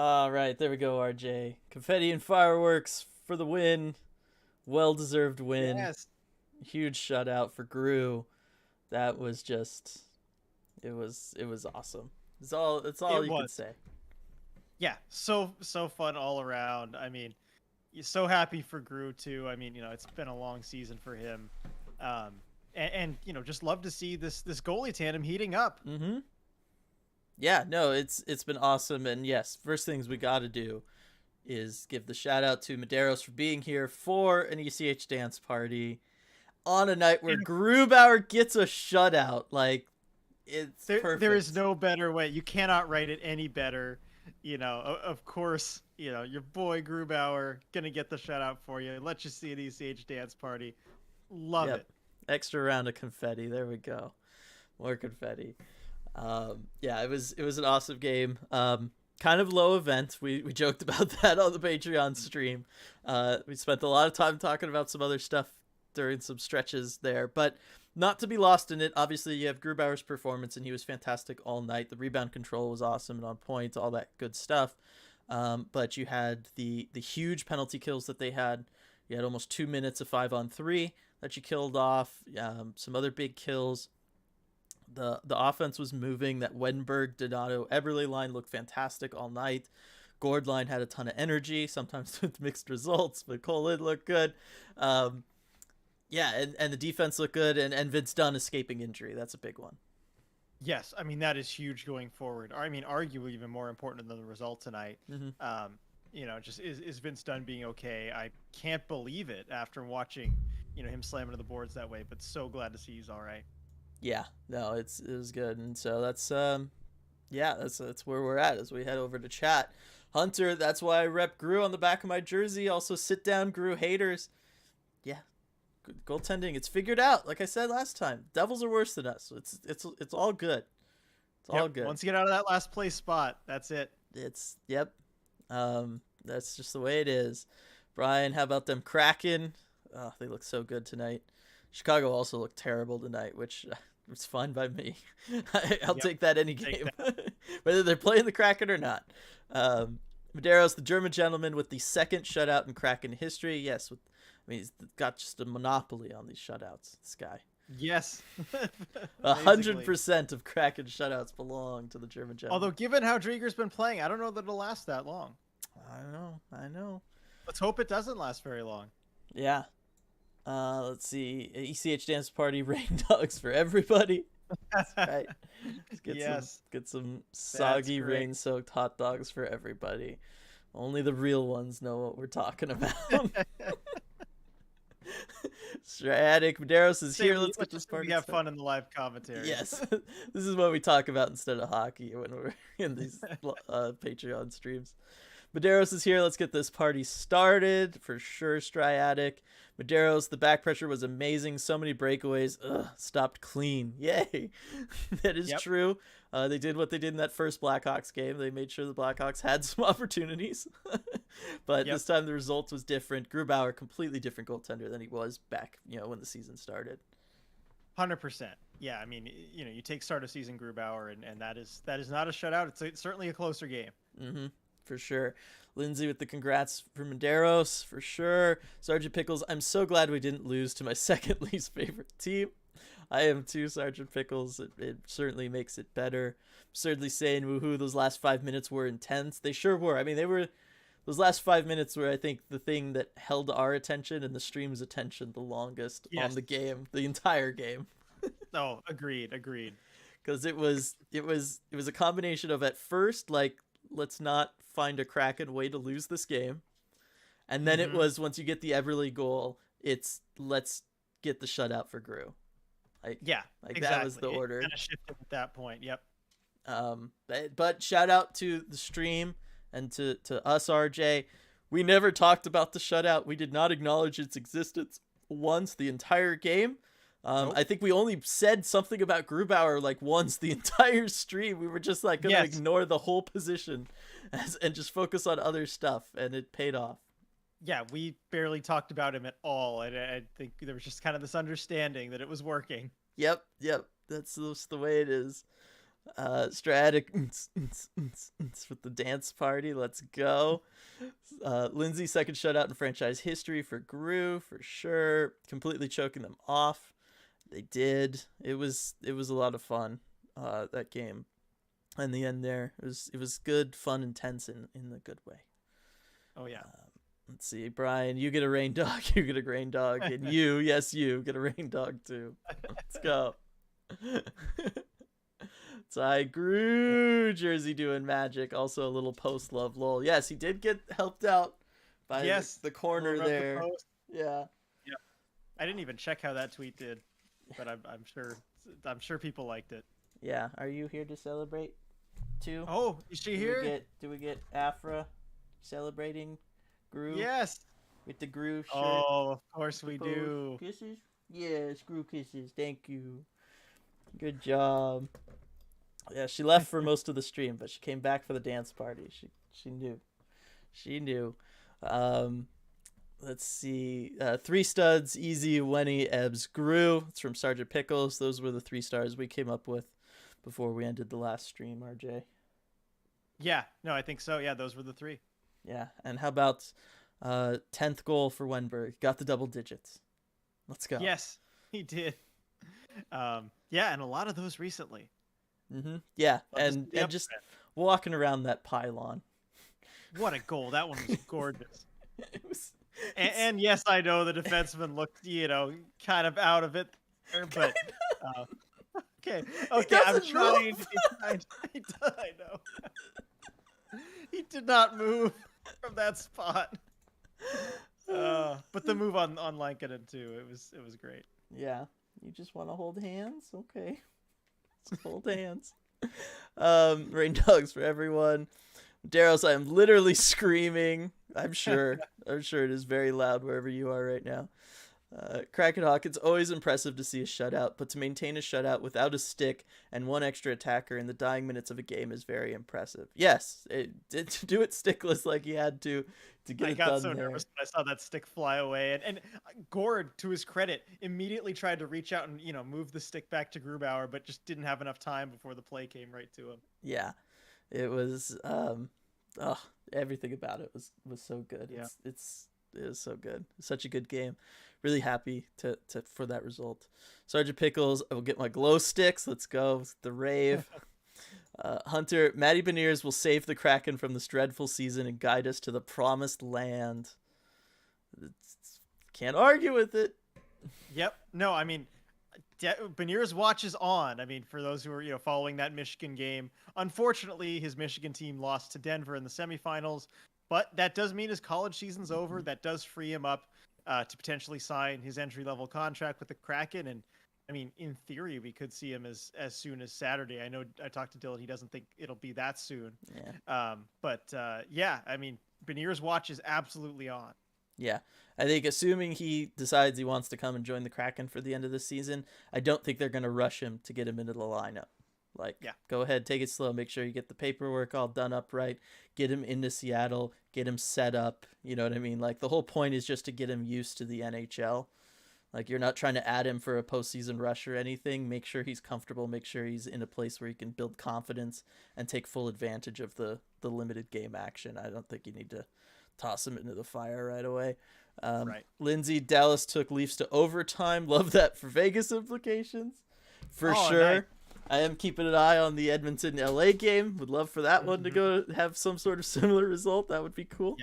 All right, there we go, RJ. Confetti and fireworks for the win. Well-deserved win. Yes, Huge shutout for Gru. That was just it was awesome. It's all it you could was. say. Yeah, so fun all around. I mean, you're so happy for Gru too. I mean, it's been a long season for him, and just love to see this goalie tandem heating up. Mhm. Yeah, no, it's been awesome, and yes, first things we got to do is give the shout out to Medeiros for being here for an ECH dance party on a night where And Grubauer gets a shutout. Like, it's there is perfect. no better way. You cannot write it any better. Of course, your boy Grubauer gonna get the shutout for you. Let you see an ECH dance party. Love Yep. it. Extra round of confetti. There we go. More confetti. Yeah, it was an awesome game. Kind of low event. We joked about that on the Patreon stream. We spent a lot of time talking about some other stuff during some stretches there, but not to be lost in it. Obviously, you have Grubauer's performance, and he was fantastic all night. The rebound control was awesome and on point, all that good stuff. But you had the huge penalty kills that they had. You had almost 2 minutes of 5-on-3 that you killed off. Some other big kills. The offense was moving. That Wenberg Donato Eberle line looked fantastic all night. Gord line had a ton of energy, sometimes with mixed results, but Colin looked good. Um, yeah, and the defense looked good, and Vince Dunn escaping injury. That's a big one. Yes, I mean that is huge going forward. I mean, arguably even more important than the result tonight. Hmm. Just is Vince Dunn being okay? I can't believe it after watching, him slamming to the boards that way. But so glad to see he's all right. Yeah, no, it was good, and so that's yeah, that's where we're at as we head over to chat. Hunter, that's why I rep Gru on the back of my jersey. Also, sit down, Gru haters. Yeah, goaltending, it's figured out. Like I said last time, Devils are worse than us. It's all good. It's all Yep. good. Once you get out of that last place spot, that's it. It's yep. That's just the way it is. Brian, how about them Kraken? Oh, they look so good tonight. Chicago also looked terrible tonight, which it's fine by me. I'll Yep. take that any Take game, that. whether they're playing the Kraken or not. Medeiros, the German gentleman, with the second shutout in Kraken history. Yes, he's got just a monopoly on these shutouts. This guy. Yes. A hundred Basically. percent of Kraken shutouts belong to the German Although, gentleman. given how Drieger's been playing, I don't know that it'll last that long. I know. I know. Let's hope it doesn't last very long. Yeah. Let's see. ECH dance party, rain dogs for everybody. That's right. Let's Yes, get some that's soggy great. rain soaked hot dogs for everybody. Only the real ones know what we're talking about. Stratic Medeiros is here. Let's get Let's this just say we party have started. fun in the live commentary. Yes, this is what we talk about instead of hockey when we're in these Patreon streams. Medeiros is here. Let's get this party started for sure. Striatic. Medeiros, the back pressure was amazing. So many breakaways. Ugh, stopped clean. Yay. That is Yep. true. They did what they did in that first Blackhawks game. They made sure the Blackhawks had some opportunities. But Yep. this time the result was different. Grubauer, completely different goaltender than he was back, when the season started. 100%. Yeah, I mean, you take start of season Grubauer, and that is not a shutout. It's certainly a closer game. Mm-hmm. For sure. Lindsay with the congrats for Medeiros, for sure. Sergeant Pickles, I'm so glad we didn't lose to my second least favorite team. I am too, Sergeant Pickles. It certainly makes it better. Certainly saying woohoo, those last 5 minutes were intense. They sure were. I mean, those last 5 minutes were, I think, the thing that held our attention and the stream's attention the longest on Yes. the game, the entire game. Oh, agreed. Agreed. Because it was a combination of, at first, like, let's not find a Kraken way to lose this game, and then it Hmm. was, once you get the Everly goal, it's let's get the shutout for Gru. Like Yeah, like that was exactly. the It order. kind of shifted at that point. Yep. But shout out to the stream and to us, RJ. We never talked about the shutout. We did not acknowledge its existence once the entire game. Nope. I think we only said something about Grubauer like once the entire stream. We were just like gonna Yes. ignore the whole position and just focus on other stuff, and it paid off. Yeah, we barely talked about him at all, and I think there was just kind of this understanding that it was working. Yep, yep. That's just the way it is. Stratic with the dance party. Let's go. Lindsay's second shutout in franchise history for Gru, for sure. Completely choking them off. They did. It was a lot of fun, that game. In the end there, it was good, fun, intense in the good way. Oh, yeah. Let's see, Brian, you get a rain dog. You get a rain dog. And you, yes, you get a rain dog too. Let's go. Ty Grew, Jersey doing magic. Also a little post love lol. Yes, he did get helped out by the corner there. Yeah. Yeah. I didn't even check how that tweet did, but I'm sure people liked it. Yeah. Are you here to celebrate too? Oh, is she here? Do we get Afra celebrating Grew? Yes. With the Grew shirt. Oh, of course we do. Kisses? Yes, Grew kisses. Thank you. Good job. Yeah, she left for most of the stream, but she came back for the dance party. She knew. She knew. Let's see. 3 studs, Easy, Wenny, Ebbs, Grew. It's from Sergeant Pickles. Those were the 3 stars we came up with before we ended the last stream, RJ. Yeah, no, I think so. Yeah, those were the 3. Yeah, and how about 10th goal for Wenberg? Got the double digits. Let's go. Yes, he did. Yeah, and a lot of those recently. Mm-hmm. Yeah, and just walking around that pylon. What a goal. That one was gorgeous. And yes, I know the defenseman looked, kind of out of it there, but okay, I'm trying to be kind. I know. He did not move from that spot. But the move on Lankinen too, it was great. Yeah, you just want to hold hands, okay? Let's hold hands. Rain dogs for everyone. Daryl's, I am literally screaming. I'm sure it is very loud wherever you are right now. Kraken Hawk, it's always impressive to see a shutout, but to maintain a shutout without a stick and one extra attacker in the dying minutes of a game is very impressive. Yes, to do it stickless like he had to get it done. I got so nervous when I saw that stick fly away, and Gord, to his credit, immediately tried to reach out and move the stick back to Grubauer, but just didn't have enough time before the play came right to him. Yeah, it was everything about it was so good. Yeah. It was so good. Such a good game. Really happy for that result. Sergeant Pickles, I will get my glow sticks. Let's go. The rave. Hunter, Matty Beniers will save the Kraken from this dreadful season and guide us to the promised land. Can't argue with it. Yep. No, I mean, Beniers watches on. I mean, for those who are following that Michigan game, unfortunately, his Michigan team lost to Denver in the semifinals, but that does mean his college season's over. That does free him up to potentially sign his entry-level contract with the Kraken. And, I mean, in theory, we could see him as soon as Saturday. I know I talked to Dylan. He doesn't think it'll be that soon. Yeah. Yeah, I mean, Beniers' watch is absolutely on. Yeah. I think assuming he decides he wants to come and join the Kraken for the end of the season, I don't think they're going to rush him to get him into the lineup. Go ahead, take it slow. Make sure you get the paperwork all done up right. Get him into Seattle. Get him set up. You know what I mean? Like, the whole point is just to get him used to the NHL. Like, you're not trying to add him for a postseason rush or anything. Make sure he's comfortable. Make sure he's in a place where he can build confidence and take full advantage of the limited game action. I don't think you need to toss him into the fire right away. Right. Lindsay, Dallas took Leafs to overtime. Love that for Vegas implications. For sure. Nice. I am keeping an eye on the Edmonton-LA game. Would love for that one to go have some sort of similar result. That would be cool.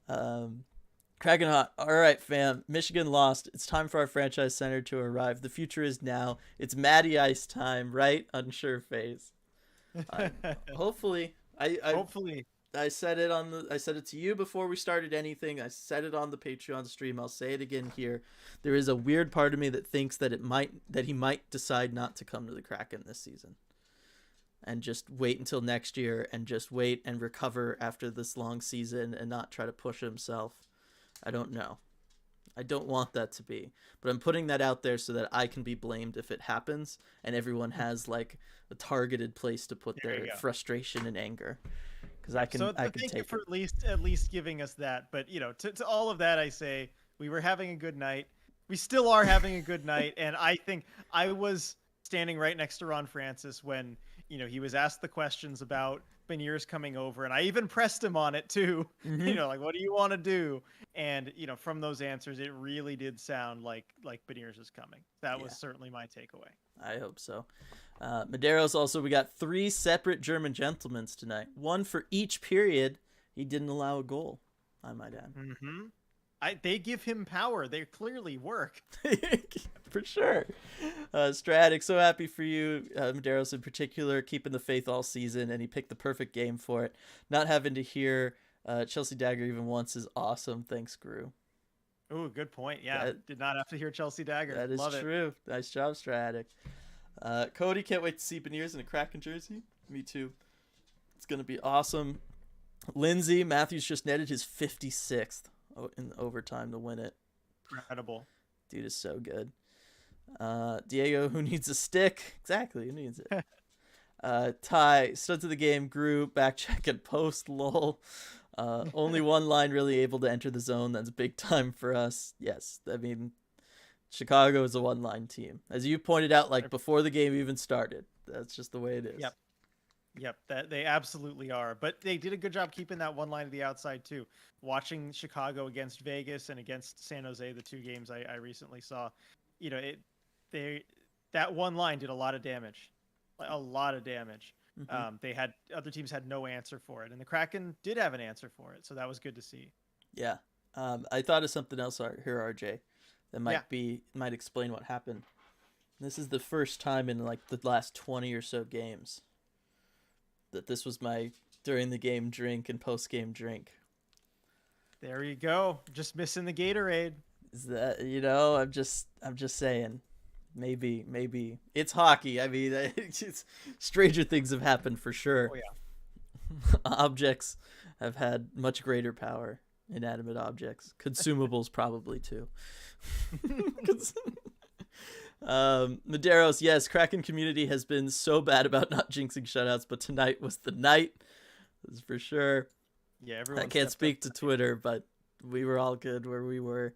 Yep. Kraken Hot. All right, fam. Michigan lost. It's time for our franchise center to arrive. The future is now. It's Matty Ice time, right? Unsure phase. Hopefully. Hopefully. I said it to you before we started anything. I said it on the Patreon stream. I'll say it again here. There is a weird part of me that thinks that he might decide not to come to the Kraken this season. And just wait until next year and just wait and recover after this long season and not try to push himself. I don't know. I don't want that to be. But I'm putting that out there so that I can be blamed if it happens and everyone has like a targeted place to put their frustration and anger. I can thank you for at least giving us that. But to all of that, I say we were having a good night. We still are having a good night, and I think I was standing right next to Ron Francis when he was asked the questions about Beniers coming over, and I even pressed him on it too. Mm-hmm. Like, what do you want to do? And from those answers, it really did sound like Beniers is coming. That was certainly my takeaway. I hope so. Medeiros also, we got 3 separate German gentlemen tonight. 1 for each period. He didn't allow a goal, I might add. Mm-hmm. They give him power. They clearly work. For sure. Stratic, so happy for you. Medeiros in particular, keeping the faith all season, and he picked the perfect game for it. Not having to hear Chelsea Dagger even once is awesome. Thanks, Gru. Oh, good point. Yeah, did not have to hear Chelsea Dagger. That is Love true. It. Nice job, Stratic. Cody, can't wait to see Beniers in a Kraken jersey. Me too. It's going to be awesome. Lindsay, Matthews just netted his 56th in overtime to win it. Incredible. Dude is so good. Diego, who needs a stick? Exactly, who needs it? Ty, studs of the game, Gru, back check and post, lol. Only one line really able to enter the zone. That's big time for us. Yes, I mean, Chicago is a one-line team. As you pointed out, like before the game even started. That's just the way it is. Yep, that they absolutely are. But they did a good job keeping that one line to the outside too. Watching Chicago against Vegas and against San Jose, the 2 games I recently saw, that one line did a lot of damage. A lot of damage. Mm-hmm. Other teams had no answer for it, and the Kraken did have an answer for it, so that was good to see. Yeah. I thought of something else here, RJ, that might explain what happened. This is the first time in like the last 20 or so games that this was my during the game drink and post game drink. There you go. Just missing the Gatorade. Is that, I'm just saying, maybe it's hockey. I mean, it's stranger things have happened for sure. Oh yeah. Objects have had much greater power. Inanimate objects, consumables probably too. Medeiros, yes, Kraken community has been so bad about not jinxing shutouts, but tonight was the night. That's for sure. Yeah, everyone. I can't speak to Twitter, but we were all good where we were.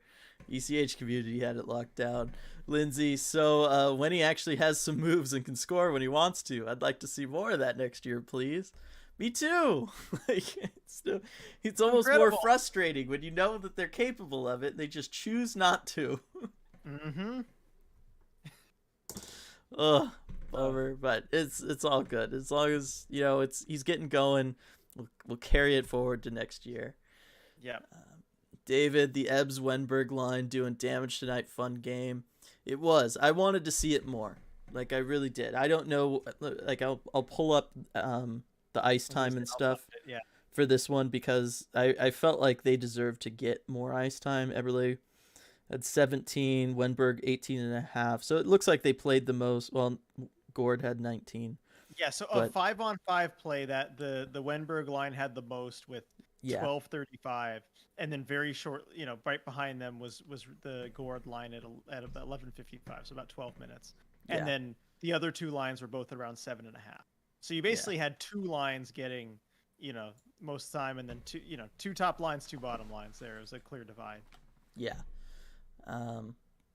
ECH community had it locked down. Lindsay, so when he actually has some moves and can score when he wants to, I'd like to see more of that next year, please. Me too. It's almost incredible. More frustrating when you know that they're capable of it and they just choose not to. Mm-hmm. Ugh, bummer, but it's all good as long as he's getting going. We'll carry it forward to next year. Yeah. David, the Ebbs Wenberg line doing damage tonight. Fun game. It was. I wanted to see it more. Like I really did. I don't know. Like I'll pull up the ice time and stuff for this one because I felt like they deserved to get more ice time. Eberle had 17, Wenberg 18 and a half. So it looks like they played the most. Well, Gord had 19. Yeah, so a 5-on-5 play that the Wenberg line had the most with 12:35, and then very short, right behind them was the Gord line at 11:55, so about 12 minutes, and then the other 2 lines were both around 7.5. So you basically had 2 lines getting, most time, and then 2 top lines, 2 bottom lines. There was a clear divide. Yeah.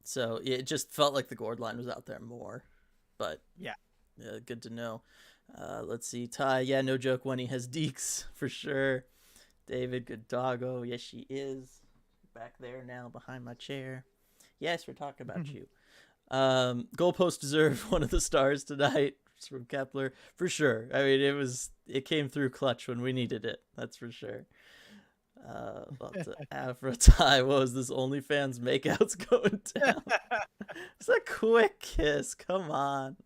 So it just felt like the Gord line was out there more, but yeah, good to know. Let's see, Ty. Yeah, no joke. When he has deeks for sure. David, good doggo. Yes, she is back there now behind my chair. Yes, we're talking about you. Goalpost deserved one of the stars tonight from Kepler for sure. I mean, it came through clutch when we needed it. That's for sure. Afro Ty, what was this OnlyFans makeouts going down? It's a quick kiss. Come on.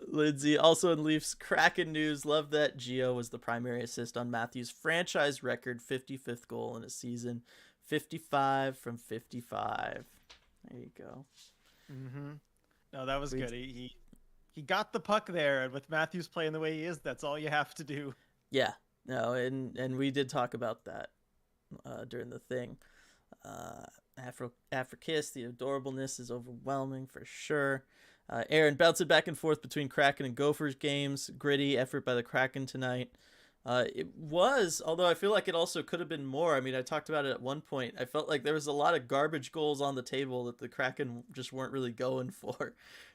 Lindsay, also in Leafs Kraken news, love that Gio was the primary assist on Matthews' franchise record 55th goal in a season. 55 from 55. There you go. Mm-hmm. No, that was good. He got the puck there, and with Matthews playing the way he is, that's all you have to do. Yeah. No, and we did talk about that during the thing. Afrikiss, the adorableness is overwhelming for sure. Aaron, bouncing back and forth between Kraken and Gophers games. Gritty effort by the Kraken tonight. It was, although I feel like it also could have been more. I mean, I talked about it at one point. I felt like there was a lot of garbage goals on the table that the Kraken just weren't really going for.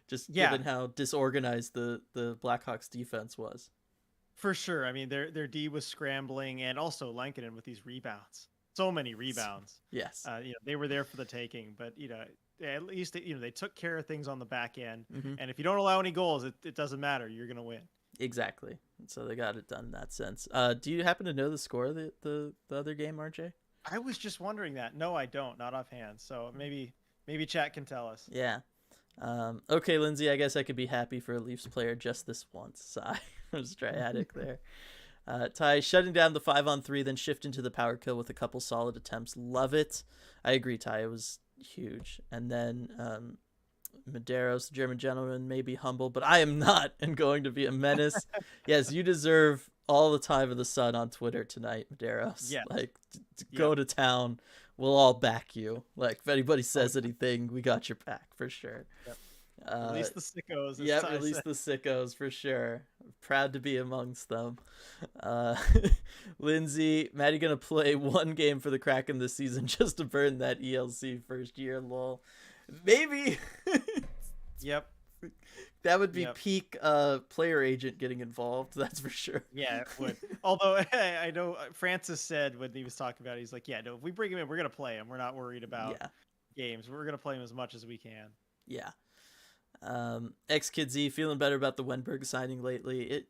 just Yeah. given how disorganized the Blackhawks defense was. For sure. I mean, their D was scrambling, and also Lankinen with these rebounds. So many rebounds. Yes. They were there for the taking, but at least they took care of things on the back end. Mm-hmm. And if you don't allow any goals, it doesn't matter. You're gonna win. Exactly. So they got it done in that sense. Do you happen to know the score of the other game, RJ? I was just wondering that. No, I don't. Not offhand. So maybe chat can tell us. Yeah. Okay, Lindsay, I guess I could be happy for a Leafs player just this once. Sigh. I was Triadic there. Ty, shutting down the 5-on-3, then shift into the power kill with a couple solid attempts. Love it. I agree, Ty. It was huge. And then Medeiros, the German gentleman, may be humble, but I am not and going to be a menace. Yes, you deserve all the time of the sun on Twitter tonight, Medeiros. Yeah. Like, go to town. We'll all back you. Like, if anybody says anything, we got your back for sure. Yep. Release the sickos. Yep, release the sickos for sure. Proud to be amongst them. Lindsay, Maddie gonna play one game for the Kraken this season just to burn that ELC first year, lol. Maybe. Yep. That would be peak player agent getting involved, that's for sure. Yeah, it would. Although I know Francis said when he was talking about it, he's like, yeah, no, if we bring him in, we're going to play him. We're not worried about games. We're going to play him as much as we can. Yeah. X-Kid Z, feeling better about the Wenberg signing lately.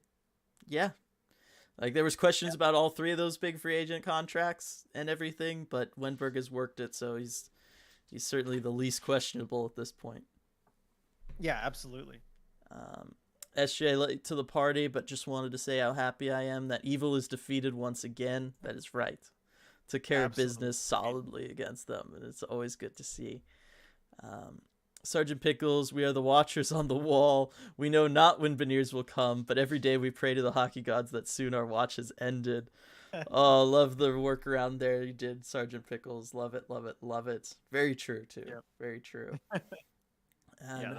Like, there was questions about all three of those big free agent contracts and everything, but Wenberg has worked it, so he's certainly the least questionable at this point. Yeah, absolutely. SJ late to the party, but just wanted to say how happy I am that evil is defeated once again. That is right. Took care of business solidly against them, and it's always good to see. Sergeant Pickles, we are the watchers on the wall. We know not when Beniers will come, but every day we pray to the hockey gods that soon our watch has ended. Oh, love the workaround there you did, Sergeant Pickles. Love it, love it, love it. Very true, too. Yep. Very true. And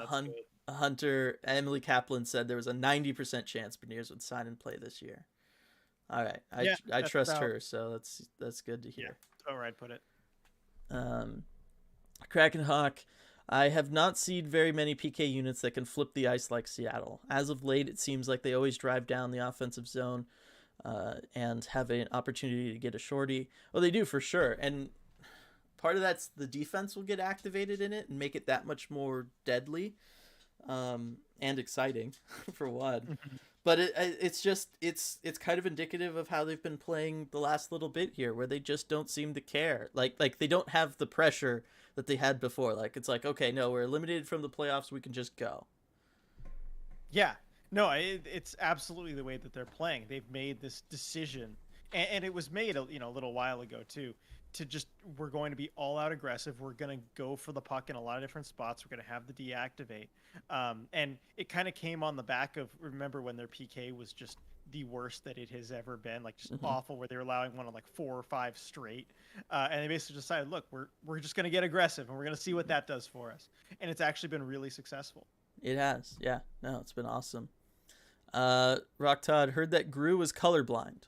Hunter, Emily Kaplan said there was a 90% chance Beniers would sign and play this year. All right. I trust her, so that's good to hear. Yeah, all right, put it. Kraken Hawk, I have not seen very many PK units that can flip the ice like Seattle. As of late, it seems like they always drive down the offensive zone and have an opportunity to get a shorty. Well, they do for sure. And part of that's the defense will get activated in it and make it that much more deadly and exciting for one. But it's kind of indicative of how they've been playing the last little bit here, where they just don't seem to care. Like they don't have the pressure that they had before. Like, it's like, okay, no, we're eliminated from the playoffs. We can just go. Yeah, no, it's absolutely the way that they're playing. They've made this decision, and it was made a little while ago too. We're going to be all out aggressive. We're going to go for the puck in a lot of different spots. We're going to have the deactivate. And it kind of came on the back of, remember when their PK was just the worst that it has ever been, like just awful, where they were allowing one on like 4 or 5 straight. And they basically decided, look, we're just going to get aggressive and we're going to see what that does for us. And it's actually been really successful. It has. Yeah, no, it's been awesome. Rock Todd, heard that Gru was colorblind.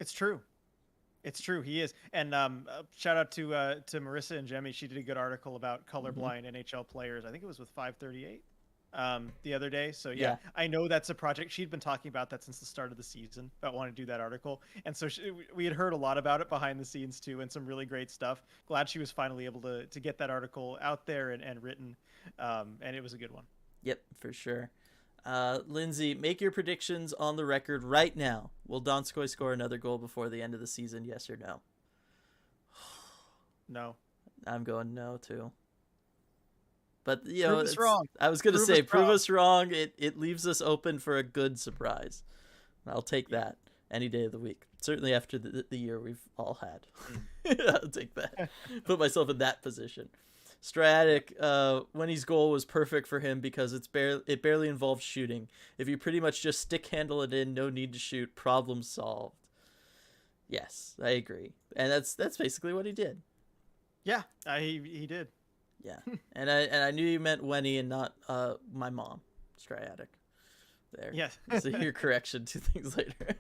It's true. It's true. He is. And shout out to Marissa and Jemmy. She did a good article about colorblind NHL players. I think it was with 538 the other day. So yeah, I know that's a project. She'd been talking about that since the start of the season, about wanting to do that article. And so we had heard a lot about it behind the scenes too, and some really great stuff. Glad she was finally able to get that article out there and written. And it was a good one. Yep, for sure. Lindsay, make your predictions on the record right now. Will Donskoy score another goal before the end of the season? Yes or no? No. I'm going no too. But prove us wrong. I was gonna say prove us wrong. It leaves us open for a good surprise. I'll take that any day of the week. Certainly after the year we've all had. I'll take that. Put myself in that position. Stratic, Winnie's goal was perfect for him because it barely involved shooting. If you pretty much just stick handle it in, no need to shoot, problem solved. Yes, I agree, and that's basically what he did. Yeah, he did. Yeah, and I knew you meant Winnie and not my mom, Stratic. There. Yes. So your correction 2 things later.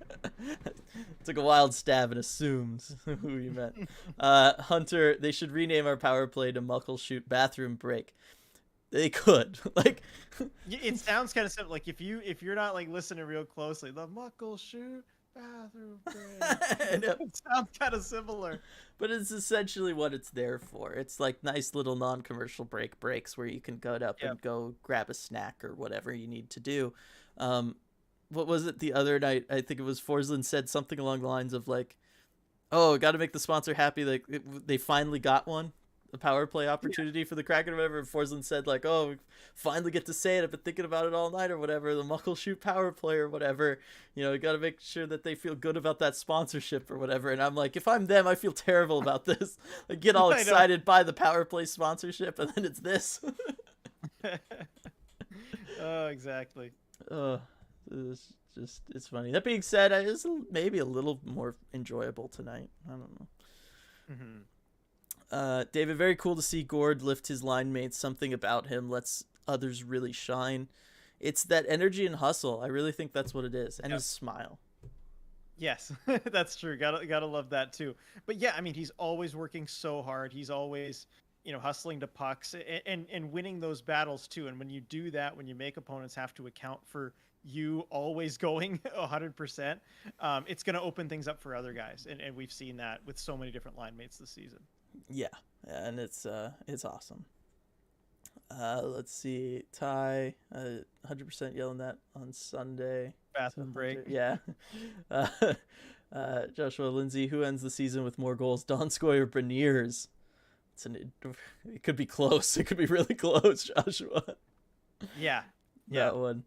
Took a wild stab and assumed who you meant. Hunter, they should rename our power play to Muckle Shoot Bathroom Break. They could. Like, It sounds kind of simple. Like if you're not like listening real closely, the Muckleshoot bathroom break. I know. It sounds kind of similar. But it's essentially what it's there for. It's like nice little non-commercial breaks where you can go up and go grab a snack or whatever you need to do. What was it the other night? I think it was Forsland said something along the lines of like, "Oh, got to make the sponsor happy. Like they finally got one, a power play opportunity for the Kraken or whatever." And Forsland said like, "Oh, we finally get to say it. I've been thinking about it all night or whatever. The Muckleshoot power play or whatever. You know, you got to make sure that they feel good about that sponsorship or whatever." And I'm like, if I'm them, I feel terrible about this. I get all excited by the power play sponsorship, and then it's this. Oh, exactly. It's funny. That being said, it's maybe a little more enjoyable tonight. I don't know. David, very cool to see Gord lift his line mates. Something about him lets others really shine. It's that energy and hustle. I really think that's what it is. And his smile. Yes, that's true. Gotta love that too. But yeah, I mean, he's always working so hard. He's always, hustling to pucks and winning those battles too. And when you do that, when you make opponents have to account for you always going 100%, it's going to open things up for other guys. And we've seen that with so many different line mates this season. Yeah, and it's awesome. Let's see, Ty, 100% yelling that on Sunday. Bathroom break. Yeah. Joshua Lindsay, who ends the season with more goals, Donskoy or Beniers? It could be close. It could be really close, Joshua. Yeah. That one.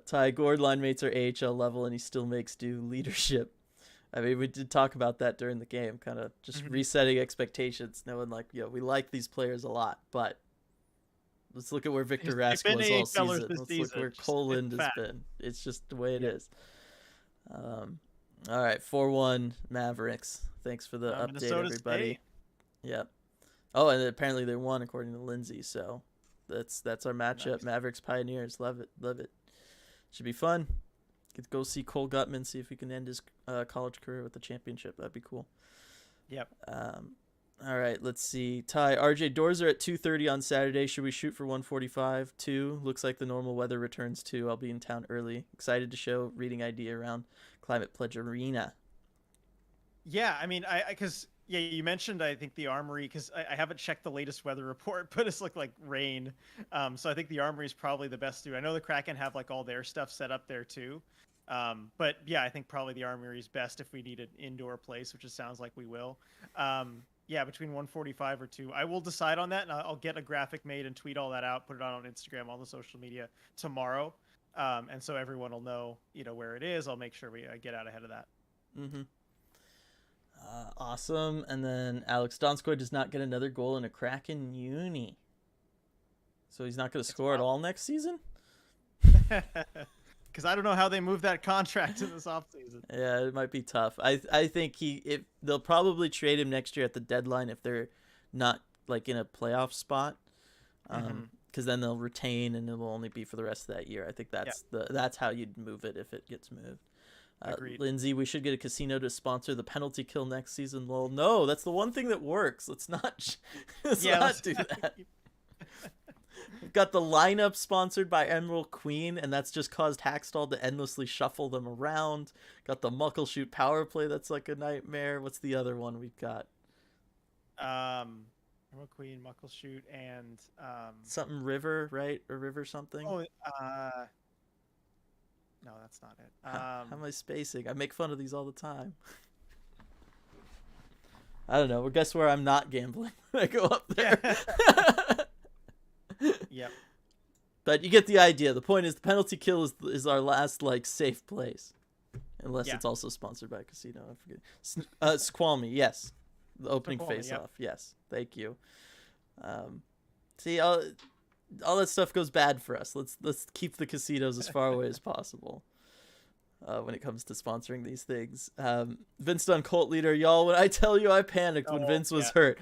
Ty, Gord line mates are AHL level, and he still makes do leadership. I mean, we did talk about that during the game, kind of just resetting expectations, knowing like, we like these players a lot, but let's look at where Victor Rask was all season. Let's look where Poland has been. It's just the way it is. All right, 4-1 Mavericks. Thanks for the update, Minnesota everybody. State. Yep. Oh, and apparently they won according to Lindsay, so that's our matchup. Nice. Mavericks Pioneers. Love it. Should be fun. Get to go see Cole Gutman, see if he can end his college career with the championship. That'd be cool. Yep. All right, let's see. Ty, RJ, doors are at 2:30 on Saturday. Should we shoot for 1:45? 2. Looks like the normal weather returns too. I'll be in town early. Excited to show reading ID around Climate Pledge Arena. Yeah, I mean, you mentioned, I think, the Armory, because I haven't checked the latest weather report, but it's looked like rain. So I think the Armory is probably the best to do. I know the Kraken have like all their stuff set up there too. But yeah, I think probably the Armory is best if we need an indoor place, which it sounds like we will. Yeah, between 1:45 or 2. I will decide on that, and I'll get a graphic made and tweet all that out, put it on Instagram, all the social media tomorrow. And so everyone will know, where it is. I'll make sure we get out ahead of that. Mm-hmm. Awesome. And then Alex Donskoy does not get another goal in a Kraken uni. So he's not going to score at all next season? Because I don't know how they move that contract in this offseason. Yeah, it might be tough. I think they'll probably trade him next year at the deadline if they're not like in a playoff spot. Because then they'll retain and it will only be for the rest of that year. I think that's how you'd move it if it gets moved. Lindsay, we should get a casino to sponsor the penalty kill next season. Well, no, that's the one thing that works. Let's not do that. We've got the lineup sponsored by Emerald Queen, and that's just caused Hackstall to endlessly shuffle them around. Got the Muckleshoot power play that's like a nightmare. What's the other one we've got? Emerald Queen, Muckleshoot, and something River, right? Or River something? Oh, no, that's not it. How am I spacing? I make fun of these all the time. I don't know. Well, guess where I'm not gambling when I go up there. Yep. But you get the idea. The point is the penalty kill is our last like safe place. Unless it's also sponsored by a casino. I forget. Squammy, yes. The opening face-off. Yes. Thank you. See, all that stuff goes bad for us. Let's keep the casinos as far away as possible when it comes to sponsoring these things. Vince Dunn, cult leader. Y'all, when I tell you I panicked when Vince was hurt,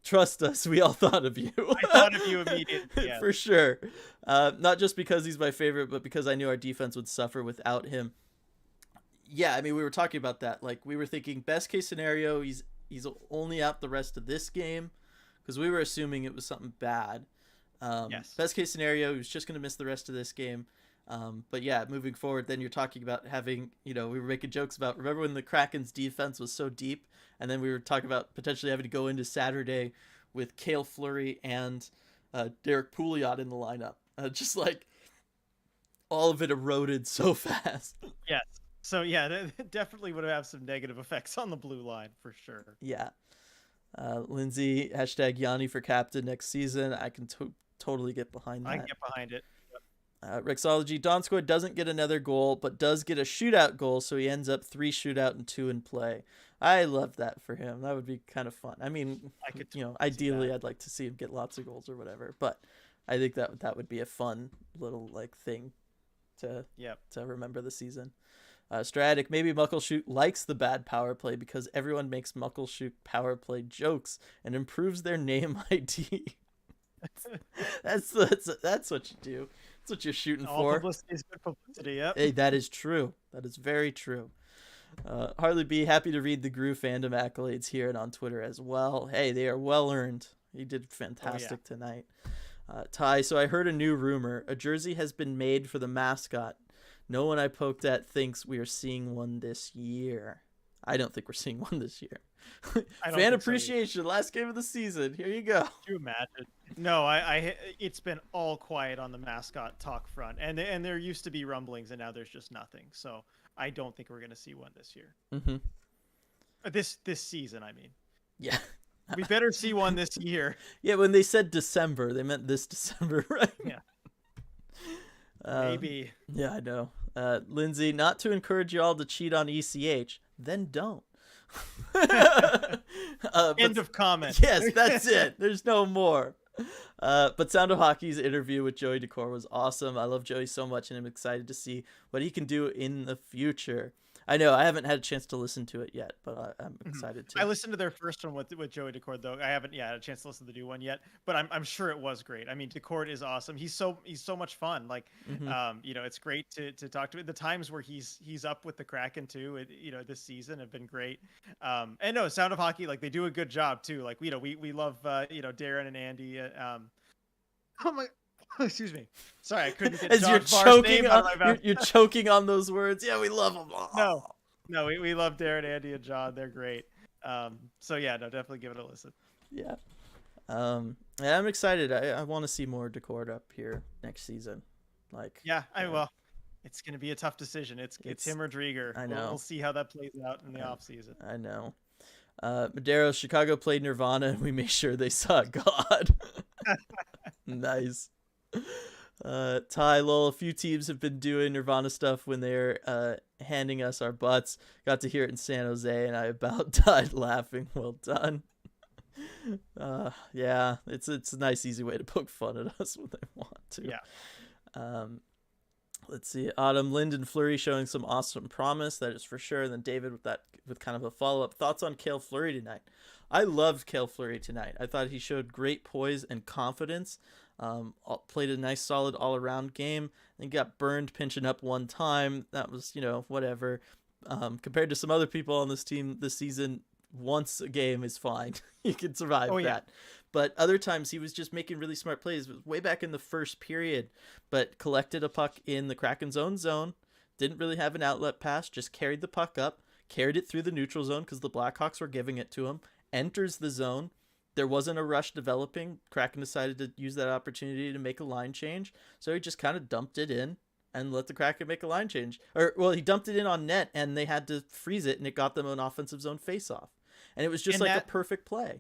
trust us, we all thought of you. I thought of you immediately. Yeah. For sure. Not just because he's my favorite, but because I knew our defense would suffer without him. Yeah, I mean, we were talking about that. Like, we were thinking best case scenario, he's only out the rest of this game because we were assuming it was something bad. Yes. Best case scenario, he was just going to miss the rest of this game. But yeah, moving forward, then you're talking about having, we were making jokes about, remember when the Kraken's defense was so deep, and then we were talking about potentially having to go into Saturday with Cale Fleury and Derek Pouliot in the lineup. Just like all of it eroded so fast. Yes. So yeah, that definitely would have some negative effects on the blue line for sure. Yeah. Lindsay, hashtag Yanni for captain next season. I can totally get behind that. I can get behind it. Rexology, Donskoy doesn't get another goal, but does get a shootout goal, so he ends up 3 shootout and 2 in play. I love that for him. That would be kind of fun. I mean, I could ideally I'd like to see him get lots of goals or whatever, but I think that would be a fun little like thing to remember the season. Stratic, maybe Muckleshoot likes the bad power play because everyone makes Muckleshoot power play jokes and improves their name ID. That's what you do. That's what you're shooting for. Publicity is good publicity. Yep. Hey, that is true. That is very true. Harley B, happy to read the Gru fandom accolades here and on Twitter as well. Hey, they are well earned. He did fantastic tonight. Ty, so I heard a new rumor. A jersey has been made for the mascot. No one I poked at thinks we are seeing one this year. I don't think we're seeing one this year. Fan appreciation, last game of the season. Here you go. Can you imagine? No, it's been all quiet on the mascot talk front, and there used to be rumblings, and now there's just nothing. So I don't think we're going to see one this year. Mm-hmm. This season, I mean. Yeah. We better see one this year. Yeah, when they said December, they meant this December, right? Yeah. Maybe. Yeah, I know. Lindsay, not to encourage y'all to cheat on ECH, then don't. End of comment. Yes, that's it. There's no more. But Sound of Hockey's interview with Joey Decor was awesome. I love Joey so much, and I'm excited to see what he can do in the future. I know I haven't had a chance to listen to it yet, but I'm excited to. I listened to their first one with Joey Decord, though. I haven't had a chance to listen to the new one yet, but I'm sure it was great. I mean, Decord is awesome. He's so much fun. Like, it's great to talk to him. The times where he's up with the Kraken too, this season have been great. And no, Sound of Hockey, like they do a good job too. Like, we love Darren and Andy. Oh my. Excuse me. Sorry, I couldn't get Josh Barr's name out of my mouth. You're choking on those words. Yeah, we love them all. No, we love Darren, Andy, and John. They're great. So yeah, no, definitely give it a listen. Yeah. Yeah, I'm excited. I want to see more Decord up here next season. Like. Yeah, it's going to be a tough decision. It's him or Drieger. I know. We'll see how that plays out in the off season. I know. Madero, Chicago played Nirvana, and we made sure they saw God. Nice. Ty, lol, a few teams have been doing Nirvana stuff when they're handing us our butts. Got to hear it in San Jose, and I about died laughing. Well done. Yeah, it's a nice, easy way to poke fun at us when they want to. Yeah. Let's see. Autumn, Linden, Fleury showing some awesome promise, that is for sure. And then David with kind of a follow-up. Thoughts on Cale Fleury tonight? I loved Cale Fleury tonight. I thought he showed great poise and confidence. Played a nice, solid all-around game. And got burned pinching up one time. That was, whatever. Compared to some other people on this team this season, once a game is fine. You can survive that. But other times he was just making really smart plays. It was way back in the first period, but collected a puck in the Kraken's own zone. Didn't really have an outlet pass. Just carried the puck up, carried it through the neutral zone because the Blackhawks were giving it to him. Enters the zone. There wasn't a rush developing. Kraken decided to use that opportunity to make a line change. So he just kind of dumped it in and let the Kraken make a line change. He dumped it in on net and they had to freeze it, and it got them an offensive zone face-off. And it was just a perfect play.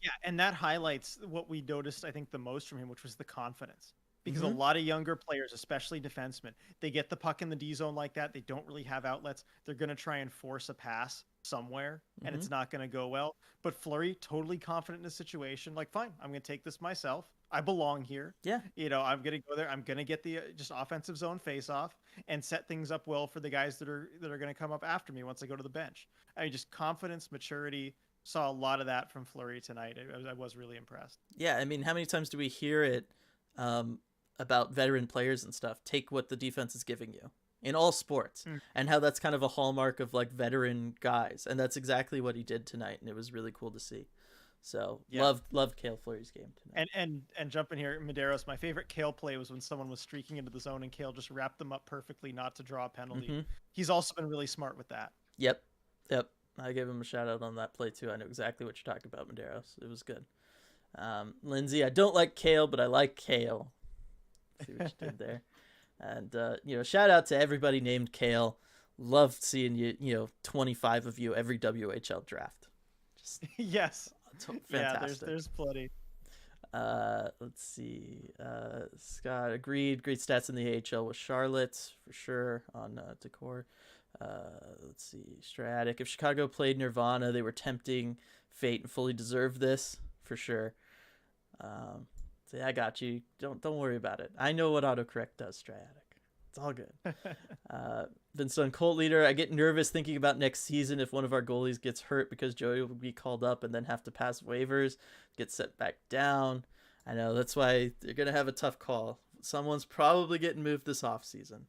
Yeah, and that highlights what we noticed, I think, the most from him, which was the confidence. Because a lot of younger players, especially defensemen, they get the puck in the D zone like that. They don't really have outlets. They're going to try and force a pass somewhere, and it's not going to go well. But Fleury, totally confident in the situation. Like, fine, I'm going to take this myself. I belong here. Yeah. I'm going to go there. I'm going to get the just offensive zone face off and set things up well for the guys that are going to come up after me once I go to the bench. I mean, just confidence, maturity. Saw a lot of that from Fleury tonight. I was really impressed. Yeah, I mean, how many times do we hear it about veteran players and stuff? Take what the defense is giving you in all sports, and how that's kind of a hallmark of like veteran guys, and that's exactly what he did tonight, and it was really cool to see. So Yeah. loved Cale Fleury's game tonight. And jumping here, Medeiros, my favorite Cale play was when someone was streaking into the zone and Cale just wrapped them up perfectly not to draw a penalty. Mm-hmm. He's also been really smart with that. Yep. I gave him a shout out on that play too. I know exactly what you're talking about, Medeiros. It was good. Lindsay, I don't like Cale, but I like Cale. See what you did there. And shout out to everybody named Cale. Loved seeing you. 25 of you every WHL draft. Just yes. fantastic. Yeah, there's plenty. Let's see. Scott agreed. Great stats in the AHL with Charlotte for sure on Decor. Let's see. Stratic. If Chicago played Nirvana, they were tempting fate and fully deserved this for sure. So yeah, I got you. Don't worry about it. I know what autocorrect does, Stratic. It's all good. Vince Dunn, Colt leader. I get nervous thinking about next season if one of our goalies gets hurt because Joey will be called up and then have to pass waivers, get set back down. I know, that's why they're going to have a tough call. Someone's probably getting moved this offseason.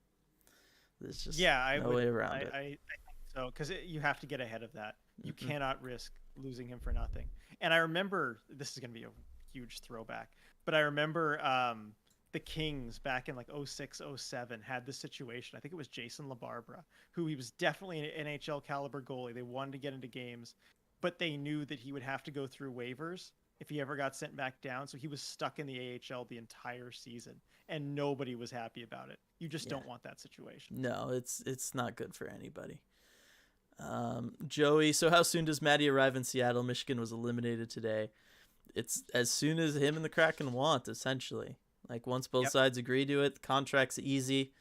There's just no way around it. I think so, because you have to get ahead of that. You cannot risk losing him for nothing. And I remember, this is going to be a huge throwback, but I remember the Kings back in like 06, 07 had this situation. I think it was Jason LaBarbera, who he was definitely an NHL caliber goalie. They wanted to get into games, but they knew that he would have to go through waivers if he ever got sent back down. So he was stuck in the AHL the entire season, and nobody was happy about it. You just don't want that situation. No, it's not good for anybody. Joey, so how soon does Matty arrive in Seattle? Michigan was eliminated today. It's as soon as him and the Kraken want, essentially. Like once both sides agree to it, the contract's easy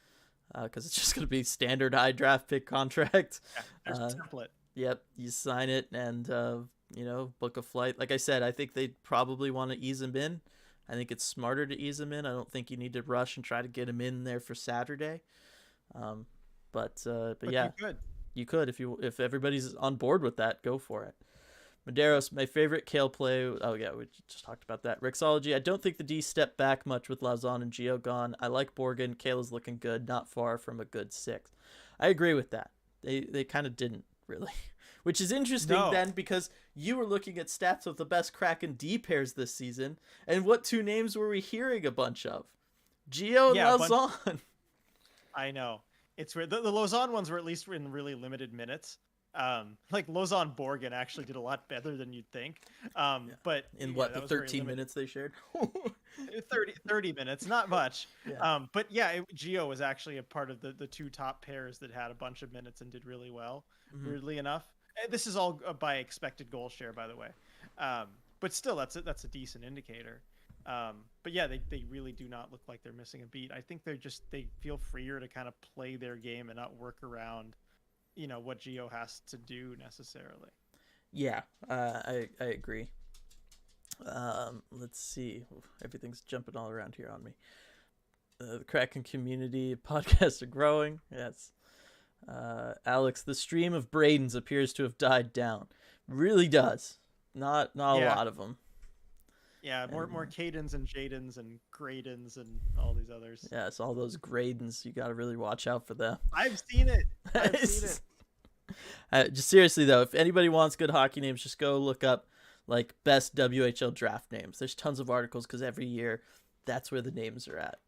because it's just going to be standard high draft pick contract. Yeah, there's a template. Yep, you sign it and book a flight. Like I said, I think they probably want to ease him in. I think it's smarter to ease him in. I don't think you need to rush and try to get him in there for Saturday. But yeah, you could if everybody's on board with that, go for it. Medeiros, my favorite Cale play. Oh yeah, we just talked about that. Rixology, I don't think the D stepped back much with Lauzon and Gio gone. I like Borgen. Cale is looking good, not far from a good 6. I agree with that. They kind of didn't really, which is interesting then because you were looking at stats of the best Kraken D pairs this season, and what 2 names were we hearing a bunch of? Gio and Lauzon. I know. It's weird. The Lauzon ones were at least in really limited minutes. Like Lauzon Borgen actually did a lot better than you'd think. But in the 13 minutes they shared? 30 minutes, not much. Yeah. But yeah, Gio was actually a part of the 2 top pairs that had a bunch of minutes and did really well, weirdly enough. This is all by expected goal share, by the way. But still, that's a decent indicator. But yeah, they really do not look like they're missing a beat. I think they feel freer to kind of play their game and not work around what Gio has to do necessarily. Yeah, I agree. Let's see. Everything's jumping all around here on me. The Kraken community podcasts are growing. Yes. Alex, the stream of Bradens appears to have died down. Really does. Not a lot of them. Yeah, more Cadens and Jadens and Gradens and all these others. Yeah, it's all those Gradens. You got to really watch out for them. I've seen it. Just seriously though, if anybody wants good hockey names, just go look up like best WHL draft names. There's tons of articles because every year that's where the names are at.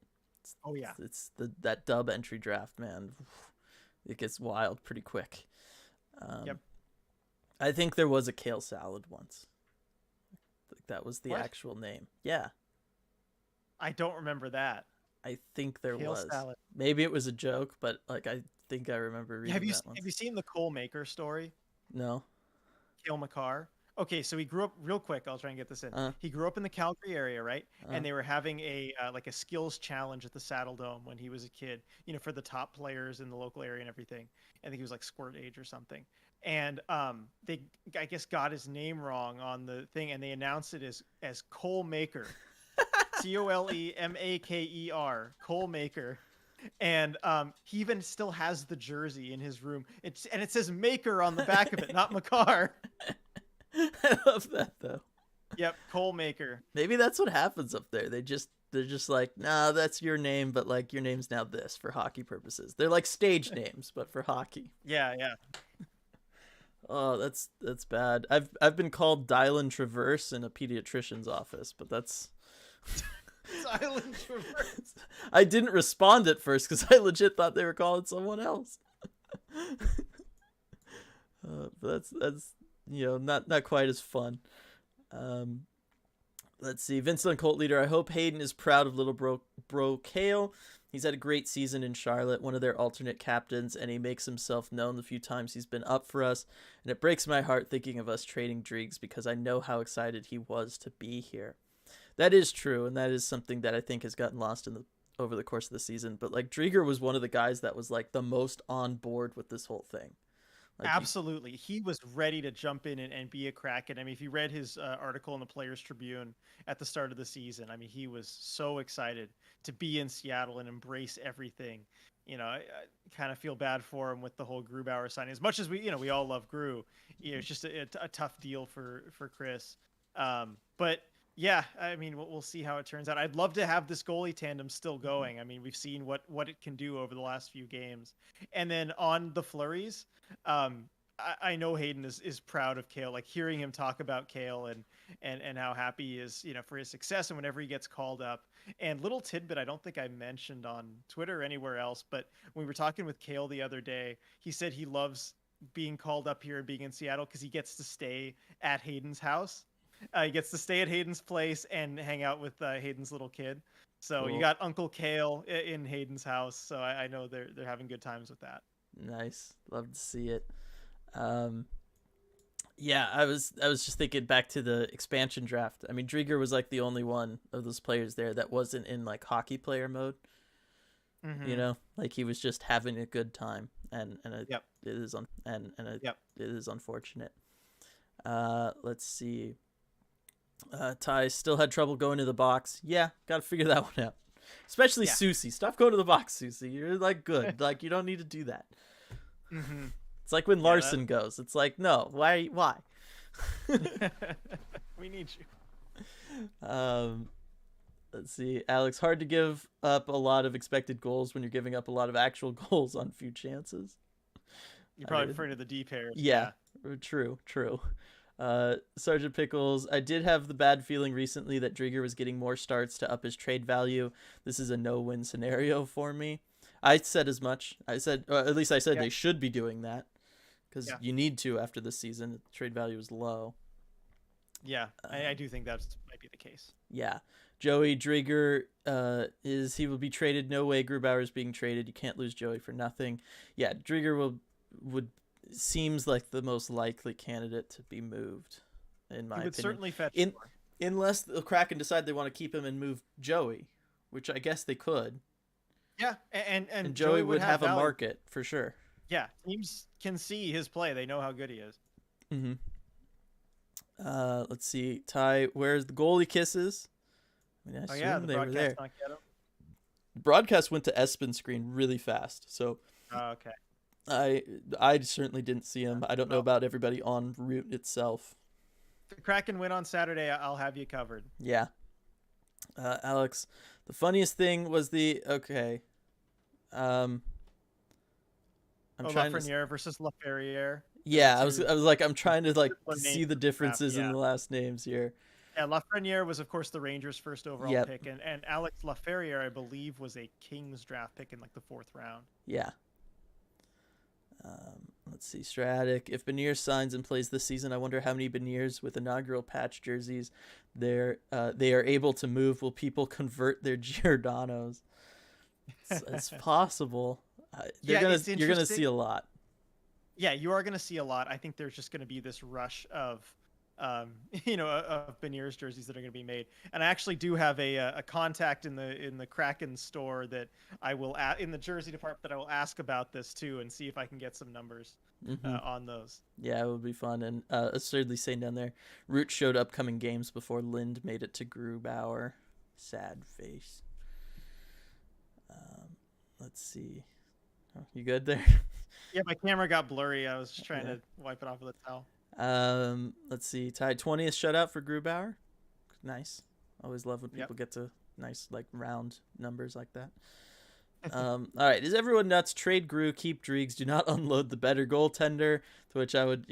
It's that dub entry draft, man. It gets wild pretty quick. I think there was a kale salad once. That was the actual name. Yeah. I don't remember that. I think there Kale was. Salad. Maybe it was a joke, but like I think I remember reading that once. Have you seen the Cole Maker story? No. Cale Makar. Okay, so he grew up real quick. I'll try and get this in. He grew up in the Calgary area, right? And they were having a skills challenge at the Saddle Dome when he was a kid. For the top players in the local area and everything. I think he was like squirt age or something. And they, I guess, got his name wrong on the thing, and they announced it as Cole Maker, COLEMAKER, Cole Maker. And he even still has the jersey in his room. It says Maker on the back of it, not Makar. I love that though. Yep, Cole Maker. Maybe that's what happens up there. They're just like, nah, that's your name, but like your name's now this for hockey purposes. They're like stage names, but for hockey. Yeah. Oh, that's bad. I've been called Dylan Traverse in a pediatrician's office, but that's Silent Traverse. I didn't respond at first because I legit thought they were calling someone else. But that's not quite as fun. Um, let's see. Vincent Colt Leader. I hope Hayden is proud of little bro Kale. He's had a great season in Charlotte, one of their alternate captains, and he makes himself known the few times he's been up for us. And it breaks my heart thinking of us trading Driggs because I know how excited he was to be here. That is true, and that is something that I think has gotten lost over the course of the season. But like Drieger was one of the guys that was like the most on board with this whole thing. Like, Absolutely. He was ready to jump in and be a Kraken. I mean, if you read his article in the Players Tribune at the start of the season, I mean, he was so excited to be in Seattle and embrace everything. I kind of feel bad for him with the whole Grubauer signing. As much as we all love Gru, it's just a tough deal for Chris. But yeah, I mean, we'll see how it turns out. I'd love to have this goalie tandem still going. I mean, we've seen what it can do over the last few games. And then on the flurries, I know Hayden is proud of Kale, like hearing him talk about Kale and how happy he is, for his success and whenever he gets called up. And little tidbit, I don't think I mentioned on Twitter or anywhere else, but when we were talking with Kale the other day, he said he loves being called up here and being in Seattle because he gets to stay at Hayden's house. He gets to stay at Hayden's place and hang out with Hayden's little kid. So cool. You got Uncle Kale in Hayden's house. So I know they're having good times with that. Nice. Love to see it. Yeah, I was just thinking back to the expansion draft. I mean, Drieger was like the only one of those players there that wasn't in like hockey player mode. Mm-hmm. Like he was just having a good time, and Yep. it is unfortunate. Let's see. Ty still had trouble going to the box. Yeah, got to figure that one out. Especially Susie. Stop going to the box, Susie. You're like good. Like you don't need to do that. Mm-hmm. It's like when Larson goes. It's like no. Why? We need you. Let's see. Alex, hard to give up a lot of expected goals when you're giving up a lot of actual goals on few chances. You're probably afraid of the D pairs. Yeah. True. Sergeant Pickles, I did have the bad feeling recently that Drieger was getting more starts to up his trade value. This is a no-win scenario for me. I said as much. At least I said they should be doing that because you need to after this season. The trade value is low. Yeah, I do think that might be the case. Yeah. Joey Drieger he will be traded. No way Grubauer is being traded. You can't lose Joey for nothing. Yeah, Drieger would seems like the most likely candidate to be moved, in my opinion. Certainly fetch more. Unless the Kraken decide they want to keep him and move Joey, which I guess they could. Yeah, and Joey would have a market for sure. Yeah, teams can see his play. They know how good he is. Mm-hmm. Let's see. Ty, where's the goalie kisses? I mean, I assume they were there. Broadcast went to Espen's screen really fast, so. Okay. I certainly didn't see him. I don't know about everybody on route itself. If the Kraken win on Saturday, I'll have you covered. Yeah. Alex, the funniest thing was Lafreniere versus Laferriere. Yeah, I was like I'm trying to like see the differences in the last names here. Yeah, Lafreniere was of course the Rangers' first overall pick, and Alex Laferriere, I believe, was a Kings draft pick in like the 4th round. Yeah. Let's see, Stratic. If Beniers signs and plays this season, I wonder how many Beniers with inaugural patch jerseys they are able to move. Will people convert their Giordanos? It's possible. You're gonna see a lot. Yeah, you are gonna see a lot. I think there's just gonna be this rush of Beniers jerseys that are going to be made. And I actually do have a contact in the Kraken store that I will in the jersey department that I will ask about this too and see if I can get some numbers on those. Yeah, it would be fun. And absurdly saying down there, Root showed upcoming games before Lind made it to Grubauer. Sad face. Let's see. Oh, you good there? Yeah, my camera got blurry. I was just trying to wipe it off with a towel. Let's see. Tied 20th shutout for Grubauer. Nice. Always love when people get to nice like round numbers like that. All right. Is everyone nuts? Trade Grew, keep Driegs, do not unload the better goaltender. To which I would,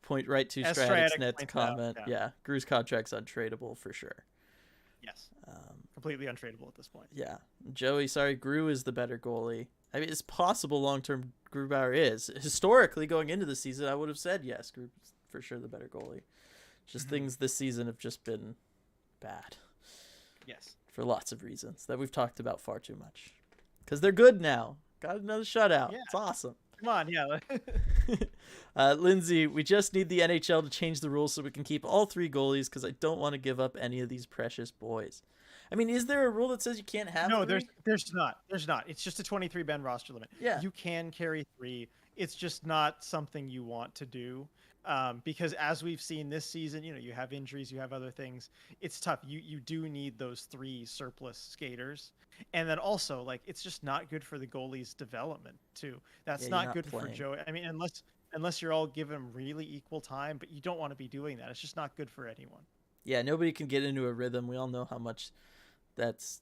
point right to As Stratic's Stratic Net's points out, comment. Yeah, Grew's contract's untradeable for sure. Yes. Completely untradeable at this point. Yeah. Joey, sorry, Grew is the better goalie. I mean, it's possible long-term Grubauer is. Historically, going into the season, I would have said yes, Grew's for sure the better goalie. Just things this season have just been bad. Yes. For lots of reasons that we've talked about far too much. Because they're good now. Got another shutout. Yeah. It's awesome. Come on, yeah. Lindsay, we just need the NHL to change the rules so we can keep all 3 goalies because I don't want to give up any of these precious boys. I mean, is there a rule that says you can't have No, 3? there's not. There's not. It's just a 23-man roster limit. Yeah. You can carry 3. It's just not something you want to do. Because as we've seen this season, you have injuries, you have other things. It's tough. You do need those 3 surplus skaters. And then also, like, it's just not good for the goalie's development, too. That's not good for Joey. I mean, unless you're all giving him really equal time, but you don't want to be doing that. It's just not good for anyone. Yeah, nobody can get into a rhythm. We all know how much that's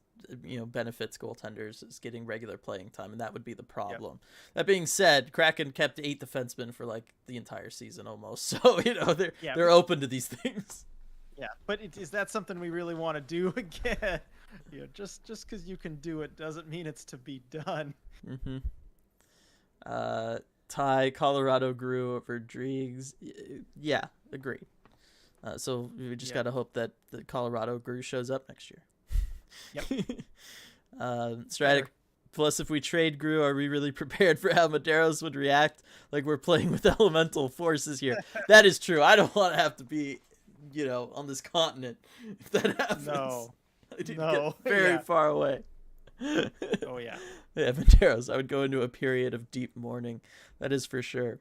benefits goaltenders is getting regular playing time, and that would be the problem. Yep. That being said, Kraken kept 8 defensemen for like the entire season almost, so they're open to these things. Yeah, but is that something we really want to do again? Just because you can do it doesn't mean it's to be done. Ty, Colorado Grew over Driegs. Yeah, agreed. So we just got to hope that the Colorado Grew shows up next year. Yep. Stratic. Plus, if we trade Grew, are we really prepared for how Medeiros would react? Like we're playing with elemental forces here. That is true. I don't want to have to be, on this continent if that happens. No. I need to get very far away. Oh yeah. Yeah, Medeiros. I would go into a period of deep mourning. That is for sure.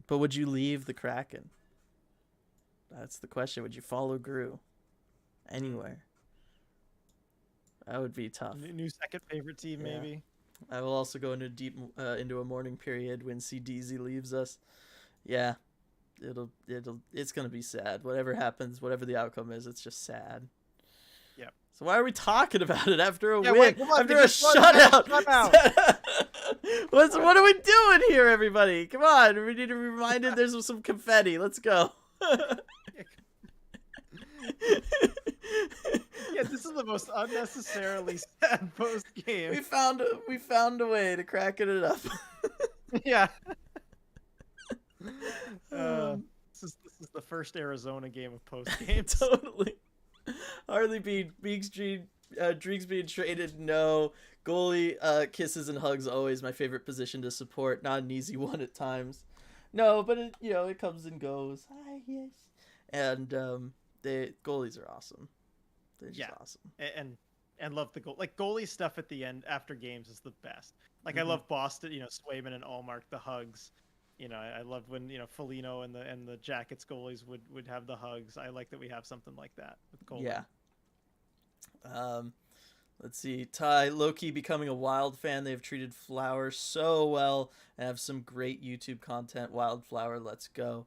But would you leave the Kraken? That's the question. Would you follow Grew anywhere? That would be tough. New second favorite team, maybe. I will also go into a mourning period when CDZ leaves us. Yeah, it's gonna be sad. Whatever happens, whatever the outcome is, it's just sad. Yep. So why are we talking about it after a win? Wait, come on, after a shutout? What are we doing here, everybody? Come on, we need to be reminded there's some confetti. Let's go. Yeah, this is the most unnecessarily sad post game. We found a way to crack it up. Yeah. This is the first Arizona game of post games. Totally. Harley Driegs being traded. No. Goalie kisses and hugs always my favorite position to support. Not an easy one at times. No, but it comes and goes. Hi, yes. And the goalies are awesome. They're just awesome. And love the goal. Like goalie stuff at the end after games is the best. Like I love Boston, Swayman and Allmark, the hugs. I love when, Foligno and the Jackets goalies would have the hugs. I like that we have something like that with goalie. Yeah. Let's see. Ty, low-key becoming a Wild fan. They've treated Flower so well and have some great YouTube content. Wildflower, let's go.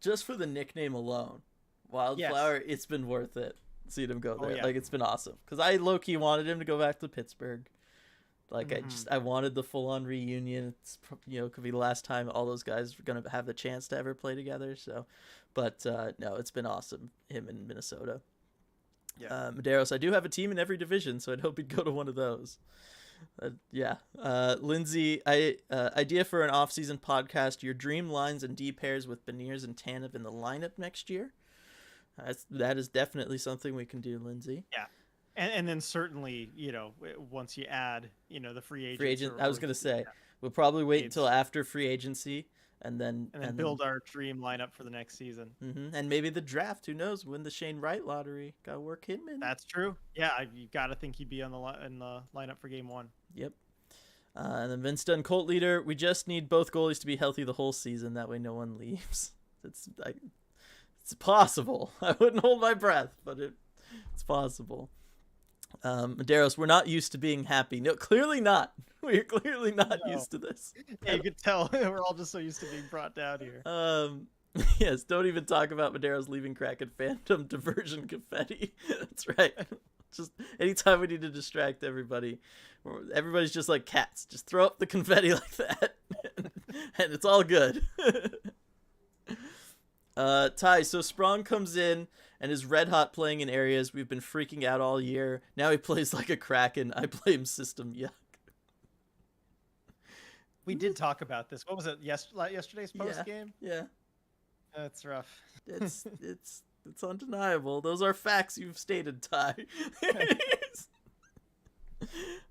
Just for the nickname alone, Wildflower, it's been worth it. See him go there. Like, it's been awesome. Because I low-key wanted him to go back to Pittsburgh. Like, I wanted the full-on reunion. It's, could be the last time all those guys are going to have the chance to ever play together. So, but no, it's been awesome, him in Minnesota. Yeah. Medeiros, I do have a team in every division, so I'd hope he'd go to one of those. Lindsay, idea for an off-season podcast, your dream lines and D pairs with Beniers and Tanev in the lineup next year. That is definitely something we can do, Lindsay. Yeah. And then certainly, once you add, the free agent. I was going to say, we'll probably wait until after free agency and then build our dream lineup for the next season. And maybe the draft. Who knows? Win the Shane Wright lottery. Got to work him in. That's true. Yeah, you got to think he'd be in the lineup for game 1. Yep. And then Vince Dunn, Colt leader. We just need both goalies to be healthy the whole season. That way no one leaves. It's possible. I wouldn't hold my breath, but it's possible. Medeiros, we're not used to being happy. No, clearly not. We're clearly not used to this. Yeah, you could tell. We're all just so used to being brought down here. Yes, don't even talk about Medeiros leaving Kraken fandom diversion confetti. That's right. Just anytime we need to distract everybody, everybody's just like cats. Just throw up the confetti like that, and it's all good. Ty, so Sprong comes in and is red hot playing in areas we've been freaking out all year. Now he plays like a Kraken. I blame system. Yuck. We did talk about this. What was it? Yesterday's post game? Yeah. That's rough. It's undeniable. Those are facts you've stated, Ty.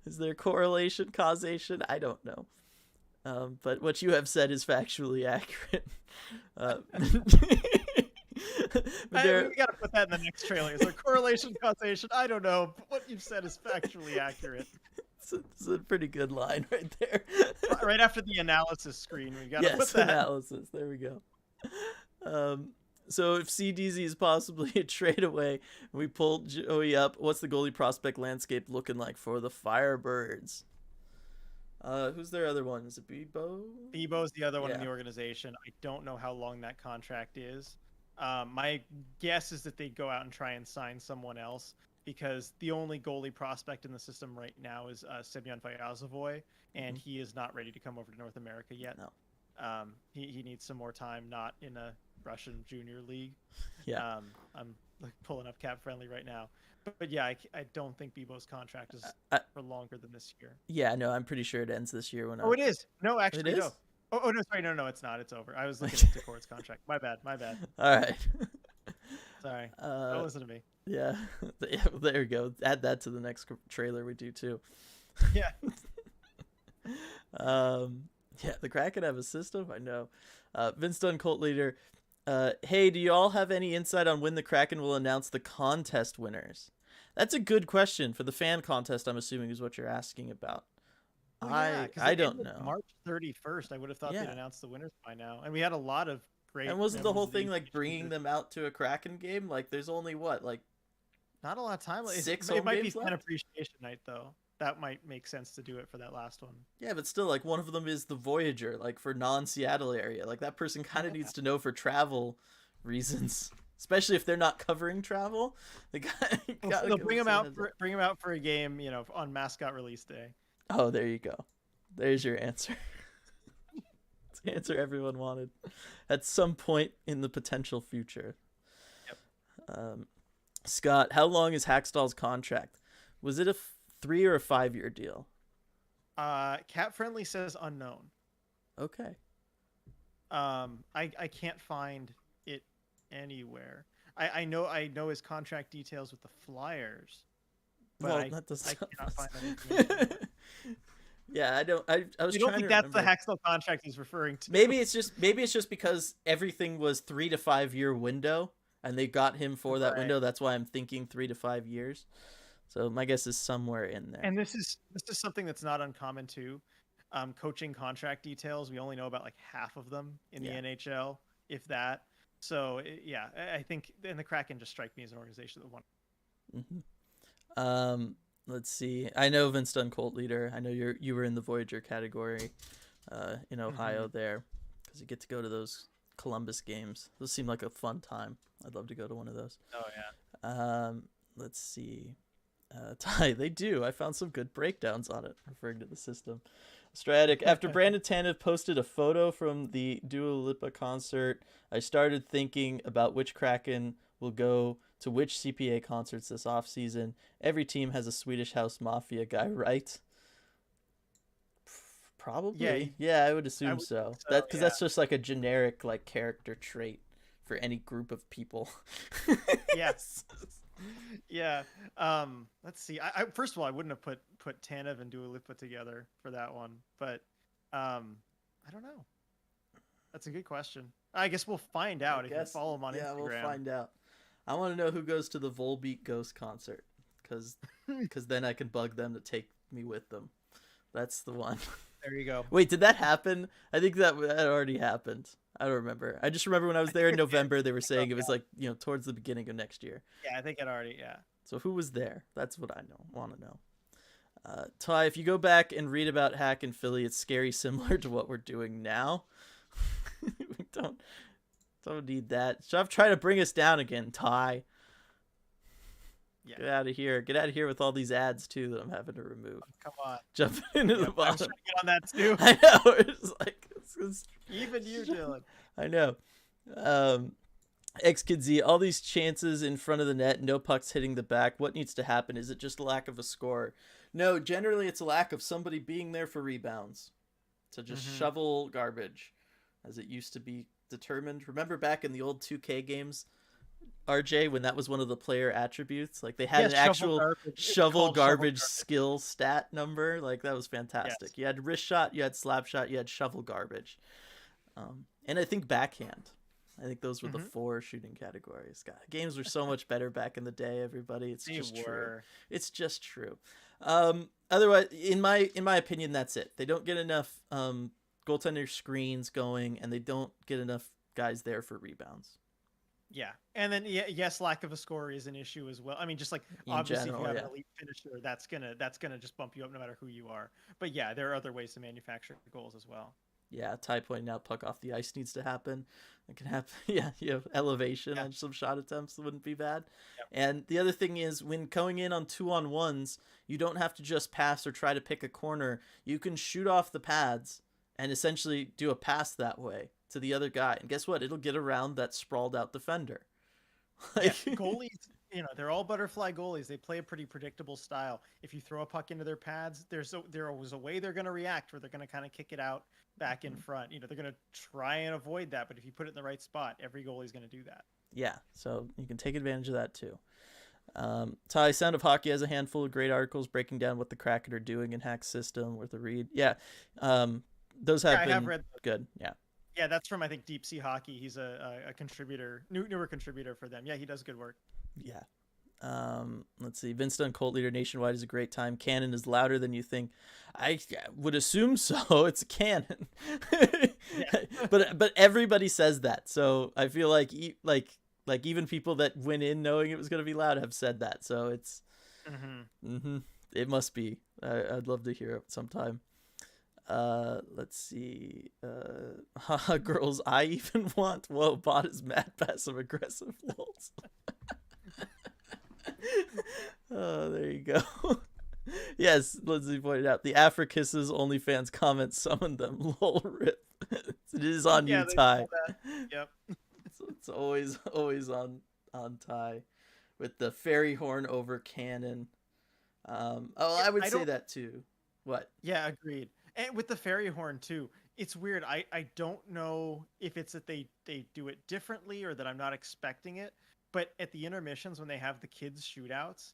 Is there correlation, causation? I don't know. But what you have said is factually accurate. We gotta put that in the next trailer. Is there correlation, causation? I don't know. But what you've said is factually accurate. It's a pretty good line right there. Right after the analysis screen, we gotta put that. Analysis. There we go. So if CDZ is possibly a trade away, and we pull Joey up, what's the goalie prospect landscape looking like for the Firebirds? Who's their other one? Is it Bebo? Bebo's the other one in the organization. I don't know how long that contract is. My guess is that they'd go out and try and sign someone else, because the only goalie prospect in the system right now is Semyon Vyazovoy, and he is not ready to come over to North America yet. No. He needs some more time, not in a Russian junior league. Yeah. I'm pulling up Cap Friendly right now. But yeah, I don't think Bebo's contract is for longer than this year. Yeah, no, I'm pretty sure it ends this year. It is. No, actually, it is? no. Oh, no, sorry. No, it's not. It's over. I was looking at Decor's contract. My bad. All right. Sorry. Don't listen to me. Yeah. There we go. Add that to the next trailer we do, too. Yeah. Yeah, the Kraken have a system. I know. Vince Dunn, Cult Leader. Hey, do you all have any insight on when the Kraken will announce the contest winners? That's a good question for the fan contest, I'm assuming, is what you're asking about. I don't know. March 31st, I would have thought they'd announced the winners by now. And we had a lot of great... And wasn't the whole thing like bringing them out to a Kraken game? Like, there's only what, like... Not a lot of time. It might be Fan Appreciation Night, though. That might make sense to do it for that last one. Yeah, but still, like, one of them is the Voyager, like, for non-Seattle area. Like, that person kind of needs to know for travel reasons, especially if they're not covering travel. They they'll bring them out for a game, on mascot release day. Oh, there you go. There's your answer. It's the answer everyone wanted at some point in the potential future. Yep. Scott, how long is Hackstall's contract? Was it a 3 or a 5 year deal? Cat Friendly says unknown. Okay. I can't find it anywhere. I know his contract details with the Flyers. But that doesn't. I cannot find anything. Yeah, I don't. I was. You don't trying think to that's remember. the Hackstall contract he's referring to? Maybe it's just because everything was 3 to 5 year window, and they got him for that window. That's why I'm thinking 3 to 5 years. So my guess is somewhere in there. And this is something that's not uncommon too. Coaching contract details, we only know about like half of them in the NHL, if that. So I think, and the Kraken just strike me as an organization that won. Mm-hmm. Let's see. I know Vince Dunn, Cult Leader. I know you were in the Voyager category, in Ohio there, because you get to go to those Columbus games. Those seem like a fun time. I'd love to go to one of those. Oh yeah. Let's see. Ty, they do. I found some good breakdowns on it, referring to the system. Stratic, after Brandon Tanev posted a photo from the Dua Lipa concert, I started thinking about which Kraken will go to which CPA concerts this offseason. Every team has a Swedish House Mafia guy, right? Probably. Yeah, I would assume so. Because that's just like a generic like character trait for any group of people. Yes. Yeah. Let's see. I first of all, I wouldn't have put Tanev and Dua Lipa together for that one, but I don't know. That's a good question. I guess we'll find out if you follow him on Instagram. Yeah, we'll find out. I want to know who goes to the Volbeat Ghost concert, because then I can bug them to take me with them. That's the one. There you go. Wait, did that happen? I think that already happened. I don't remember. I just remember when I was there in November, they were saying it was like, towards the beginning of next year. Yeah, I think it already, yeah. So who was there? That's what I want to know. Ty, if you go back and read about Hack in Philly, it's scary similar to what we're doing now. We don't need that. Stop trying to bring us down again, Ty. Yeah. Get out of here. Get out of here with all these ads too that I'm having to remove. Come on. Jumping into the I was bottom. trying to get on that too. I know. It's like it's Even you, Dylan. I know. X Kid Z, all these chances in front of the net, no pucks hitting the back. What needs to happen? Is it just a lack of a scorer? No, generally it's a lack of somebody being there for rebounds. To just shovel garbage, as it used to be determined. Remember back in the old 2K games, RJ, when that was one of the player attributes? Like they had an actual shovel garbage skill stat number. Like that was fantastic. Yes. You had wrist shot, you had slap shot, you had shovel garbage. And I think backhand. I think those were the 4 shooting categories. God, games were so much better back in the day, everybody. It's just true. It's just true. Otherwise, in my opinion, that's it. They don't get enough goaltender screens going, and they don't get enough guys there for rebounds. Yeah, and then yes, lack of a scorer is an issue as well. I mean, just like obviously if you have an elite finisher, that's gonna just bump you up no matter who you are. But yeah, there are other ways to manufacture goals as well. Yeah, Ty pointing out puck off the ice needs to happen. It can happen. Yeah, you have elevation on some shot attempts that wouldn't be bad. Yep. And the other thing is when going in on 2-on-1s, you don't have to just pass or try to pick a corner. You can shoot off the pads and essentially do a pass that way to the other guy. And guess what? It'll get around that sprawled out defender. Goalies, they're all butterfly goalies. They play a pretty predictable style. If you throw a puck into their pads, there's always a way they're going to react where they're going to kind of kick it out back in front. They're going to try and avoid that, but if you put it in the right spot, every goalie's going to do that. Yeah, so you can take advantage of that too. Ty, Sound of Hockey has a handful of great articles breaking down what the Kraken are doing in Hack's system, worth a read. Yeah, those have been read good. Yeah. Yeah, that's from, I think, Deep Sea Hockey. He's a contributor, newer contributor for them. Yeah, he does good work. Yeah. Let's see. Vince Dunn, Cult Leader Nationwide is a great time. Cannon is louder than you think. I would assume so. It's a cannon. But everybody says that. So I feel like even people that went in knowing it was going to be loud have said that. So it's it must be. I'd love to hear it sometime. Let's see. Girls, I even want. Whoa, bot is mad passive aggressive. Lols. Oh, there you go. Yes, Lindsay pointed out the Afrikisses OnlyFans comments summoned them. Lol, rip. It is on you, Ty. Yep. It's always on Ty with the fairy horn over cannon. I would say that too. What? Yeah, agreed. And with the fairy horn too, it's weird. I don't know if it's that they do it differently or that I'm not expecting it. But at the intermissions when they have the kids shootouts,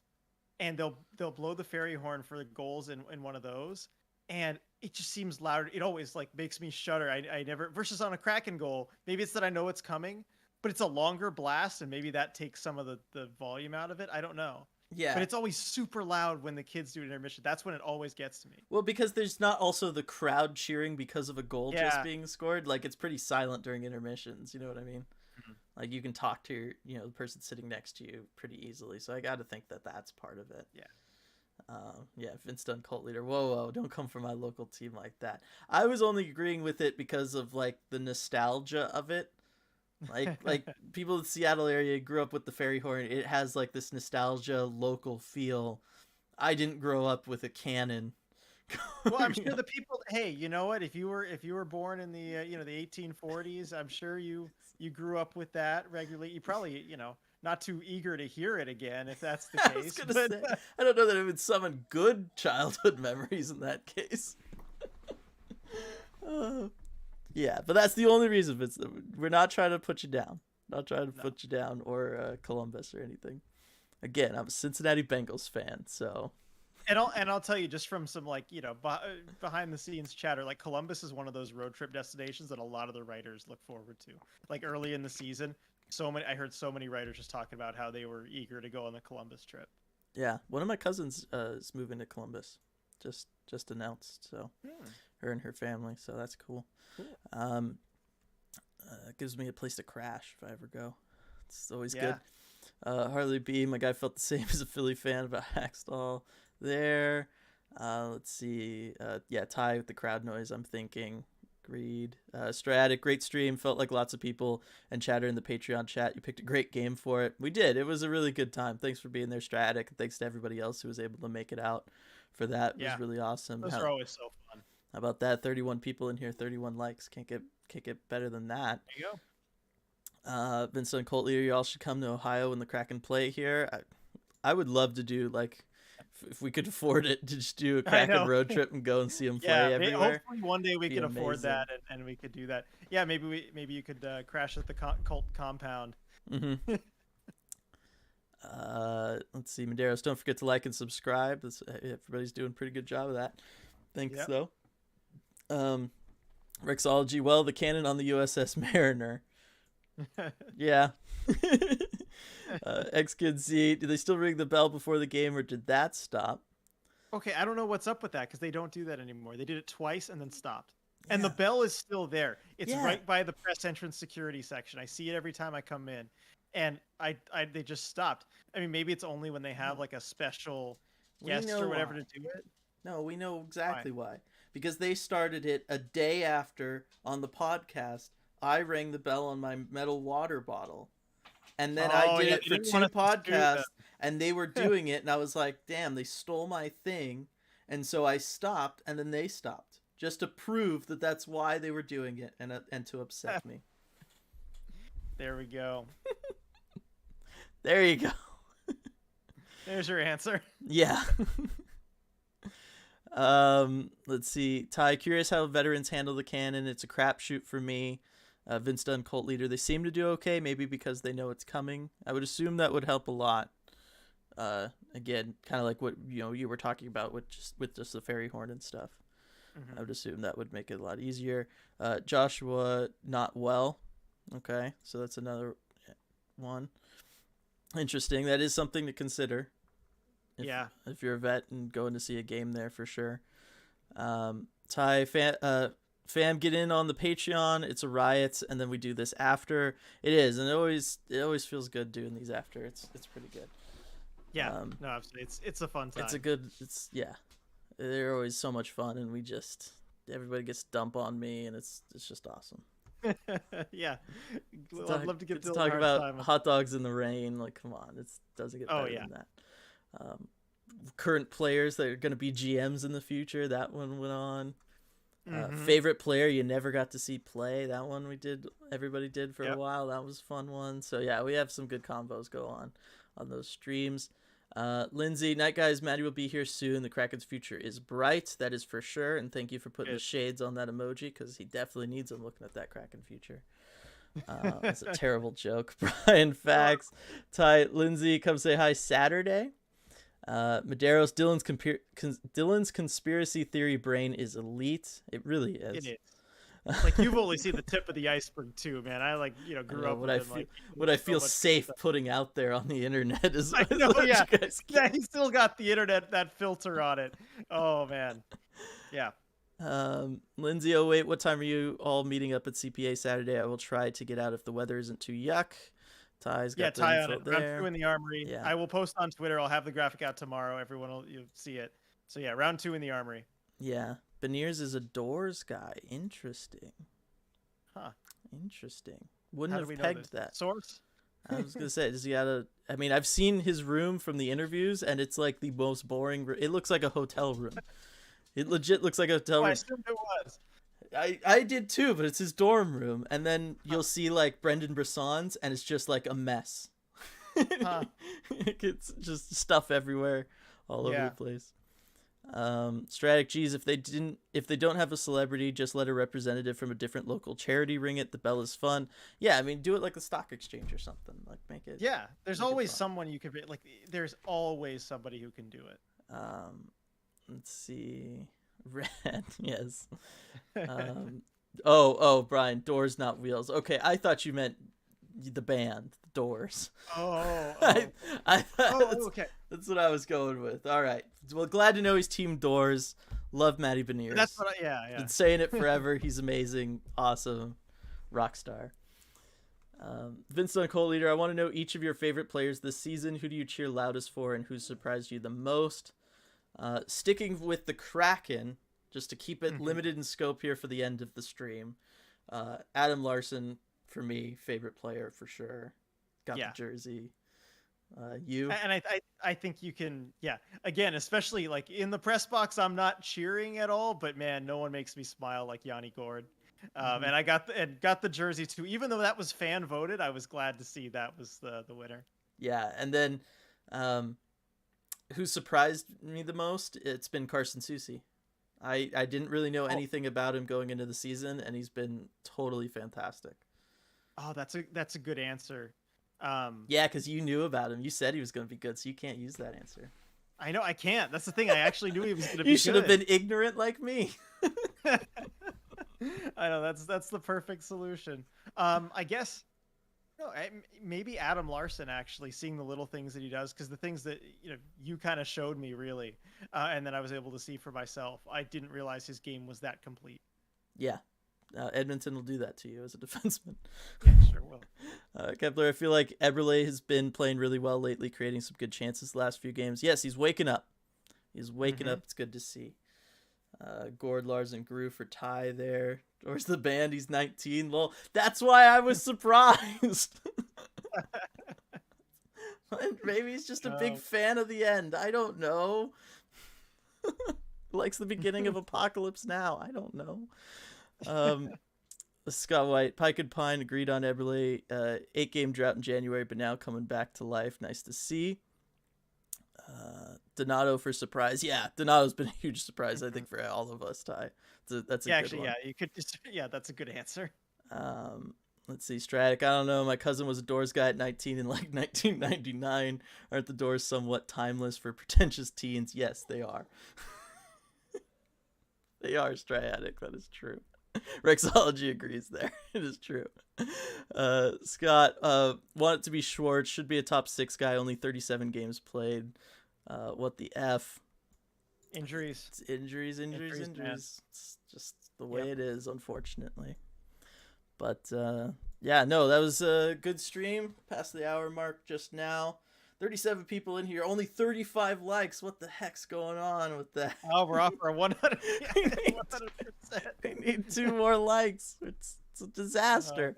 and they'll blow the fairy horn for the goals in one of those, and it just seems louder. It always makes me shudder. I never versus on a Kraken goal. Maybe it's that I know it's coming, but it's a longer blast, and maybe that takes some of the volume out of it. I don't know. Yeah. But it's always super loud when the kids do an intermission. That's when it always gets to me. Well, because there's not also the crowd cheering because of a goal just being scored. Like, it's pretty silent during intermissions. You know what I mean? Mm-hmm. Like, you can talk to the person sitting next to you pretty easily. So I got to think that that's part of it. Yeah. Vince Dunn, Cult Leader. Whoa, don't come for my local team like that. I was only agreeing with it because of, like, the nostalgia of it. Like people in the Seattle area grew up with the fairy horn. It has like this nostalgia local feel. I didn't grow up with a cannon. Well, I'm sure the people. Hey, you know what? If you were born in the the 1840s, I'm sure you grew up with that regularly. You probably not too eager to hear it again if that's the case. I don't know that it would summon good childhood memories in that case. Yeah, but that's the only reason. We're not trying to put you down. Not trying to put you down or Columbus or anything. Again, I'm a Cincinnati Bengals fan, so. And I'll tell you just from some behind the scenes chatter, like Columbus is one of those road trip destinations that a lot of the writers look forward to. Like early in the season, I heard so many writers just talking about how they were eager to go on the Columbus trip. Yeah, one of my cousins is moving to Columbus. Just announced, so her and her family, so that's cool. It gives me a place to crash if I ever go. It's always good. Harley B, my guy felt the same as a Philly fan about Hackstall there. Let's see. Ty with the crowd noise, I'm thinking. Agreed. Stratic, great stream. Felt like lots of people and chatter in the Patreon chat. You picked a great game for it. We did. It was a really good time. Thanks for being there, Stratic. Thanks to everybody else who was able to make it out for that. It was really awesome. Those are always so fun. How about that? 31 people in here, 31 likes. Can't get better than that. There you go. Vincent and Colt Leader, you all should come to Ohio when the Kraken play here. I would love to do, like, if we could afford it, to just do a Kraken road trip and go and see them play everywhere. Hopefully one day we could afford that and we could do that. Yeah, maybe you could crash at the Cult compound. Mm-hmm. Let's see, Medeiros, don't forget to like and subscribe. Everybody's doing a pretty good job of that. Thanks, though. Rexology, well, the cannon on the USS Mariner. Yeah. X-Kid Z, do they still ring the bell before the game, or did that stop? Okay, I don't know what's up with that, because they don't do that anymore. They did it twice and then stopped. Yeah. And the bell is still there. It's right by the press entrance security section. I see it every time I come in. And they just stopped. I mean, maybe it's only when they have like a special guest or whatever to do it. No, we know exactly why. Because they started it a day after on the podcast. I rang the bell on my metal water bottle. And then I did it for 2 podcasts, and they were doing it, and I was like, damn, they stole my thing. And so I stopped, and then they stopped. Just to prove that that's why they were doing it, and to upset me. There we go. There you go. There's your answer. Yeah. Let's see. Ty, curious how veterans handle the cannon. It's a crapshoot for me. Vince Dunn, Cult Leader, they seem to do okay, maybe because they know it's coming. I would assume that would help a lot. Again, kind of like what you were talking about with just the fairy horn and stuff. Mm-hmm. I would assume that would make it a lot easier. Joshua, not well. Okay, so that's another one. Interesting. That is something to consider. If you're a vet and going to see a game there, for sure. Ty, fam, get in on the Patreon. It's a riot, and then we do this after. It is, and it always feels good doing these after. It's pretty good. Yeah, no, absolutely. It's a fun time. They're always so much fun, and everybody gets dump on me, and it's just awesome. Yeah, I'd love to get to talk about hot dogs in the rain. Like, come on, it doesn't get better than that. Current players that are going to be GMs in the future. That one went on. Favorite player you never got to see play. That one everybody did for a while. That was a fun one. So yeah, we have some good combos go on those streams. Lindsay, Night Guys, Maddie will be here soon. The Kraken's future is bright. That is for sure. And thank you for putting the shades on that emoji, because he definitely needs them looking at that Kraken future. That's a terrible joke. Brian Fax, Ty, Lindsay, come say hi Saturday. Medeiros, Dylan's conspiracy theory brain is elite. It really is. It is. Like, you've only seen the tip of the iceberg too, man. I grew up with what I feel safe putting out there on the internet is. I know, yeah, he still got the internet, that filter on it. Oh man, yeah. Lindsay, oh wait, what time are you all meeting up at CPA Saturday? I will try to get out if the weather isn't too yuck. Ty's got the Ty info on it. there. Round 2 in the Armory. Yeah. I will post on Twitter. I'll have the graphic out tomorrow. Everyone will see it. So yeah, round 2 in the Armory. Yeah. Beniers is a Doors guy. Interesting. Huh. Interesting. Wouldn't have pegged that. Source? I was going to say, does he I've seen his room from the interviews, and it's like the most boring. It looks like a hotel room. It legit looks like a hotel room. I assumed it was. I did too, but it's his dorm room. And then you'll see like Brendan Bresson's, and it's just like a mess. It's just stuff everywhere, all over the place. Strategies, if they don't have a celebrity, just let a representative from a different local charity ring it. The bell is fun. Yeah, I mean, do it like the stock exchange or something. Like, make it. Yeah, there's always someone you could be like. There's always somebody who can do it. Let's see. Red, yes. Brian, Doors, not Wheels. Okay, I thought you meant the band, Doors. Okay. That's what I was going with. All right. Well, glad to know he's Team Doors. Love Matty Beniers. That's what yeah. Been saying it forever. He's amazing, awesome, rock star. Vincent Cole Leader, I want to know each of your favorite players this season. Who do you cheer loudest for, and who surprised you the most? Sticking with the Kraken, just to keep it limited in scope here for the end of the stream. Adam Larson, for me, favorite player for sure. Got the jersey. You? And I think you can, again, especially like in the press box, I'm not cheering at all, but man, no one makes me smile like Yanni Gord. And I got the jersey too. Even though that was fan voted, I was glad to see that was the winner. Yeah, and then who surprised me the most? It's been Carson Soucy. I didn't really know anything about him going into the season, and he's been totally fantastic. Oh, that's a good answer. Yeah, because you knew about him. You said he was going to be good, so you can't use that answer. I know I can't. That's the thing. I actually knew he was going to be good. You should have been ignorant like me. I know that's the perfect solution. I guess maybe Adam Larson, actually, seeing the little things that he does, because the things that you kind of showed me really, and then I was able to see for myself. I didn't realize his game was that complete. Yeah. Edmonton will do that to you as a defenseman. Yeah, sure will. Kepler, I feel like Eberle has been playing really well lately, creating some good chances the last few games. Yes, he's waking up. He's waking up. It's good to see. Gord, Lars, and Grew for tie there. Where's the band? He's 19. Well, that's why I was surprised. Maybe he's just a big fan of the end. I don't know. Likes the beginning of Apocalypse Now. I don't know. Scott White, Pike and Pine agreed on Eberle. 8-game drought in January, but now coming back to life. Nice to see. Donato for surprise. Yeah, Donato's been a huge surprise, I think, for all of us, Ty. That's a good one. Yeah, you could just, that's a good answer. Let's see, Stratic. I don't know. My cousin was a Doors guy at 19 in like 1999. Aren't the Doors somewhat timeless for pretentious teens? Yes, they are. They are, Stratic. That is true. Rexology agrees there. It is true. Scott, want it to be Schwartz. Should be a top 6 guy. Only 37 games played. What the F? Injuries. It's injuries. It's just the way it is, unfortunately. But, yeah, no, that was a good stream. Past the hour mark just now. 37 people in here, only 35 likes. What the heck's going on with that? Oh, we're off for 100. 100%. We need 2 more likes. It's a disaster.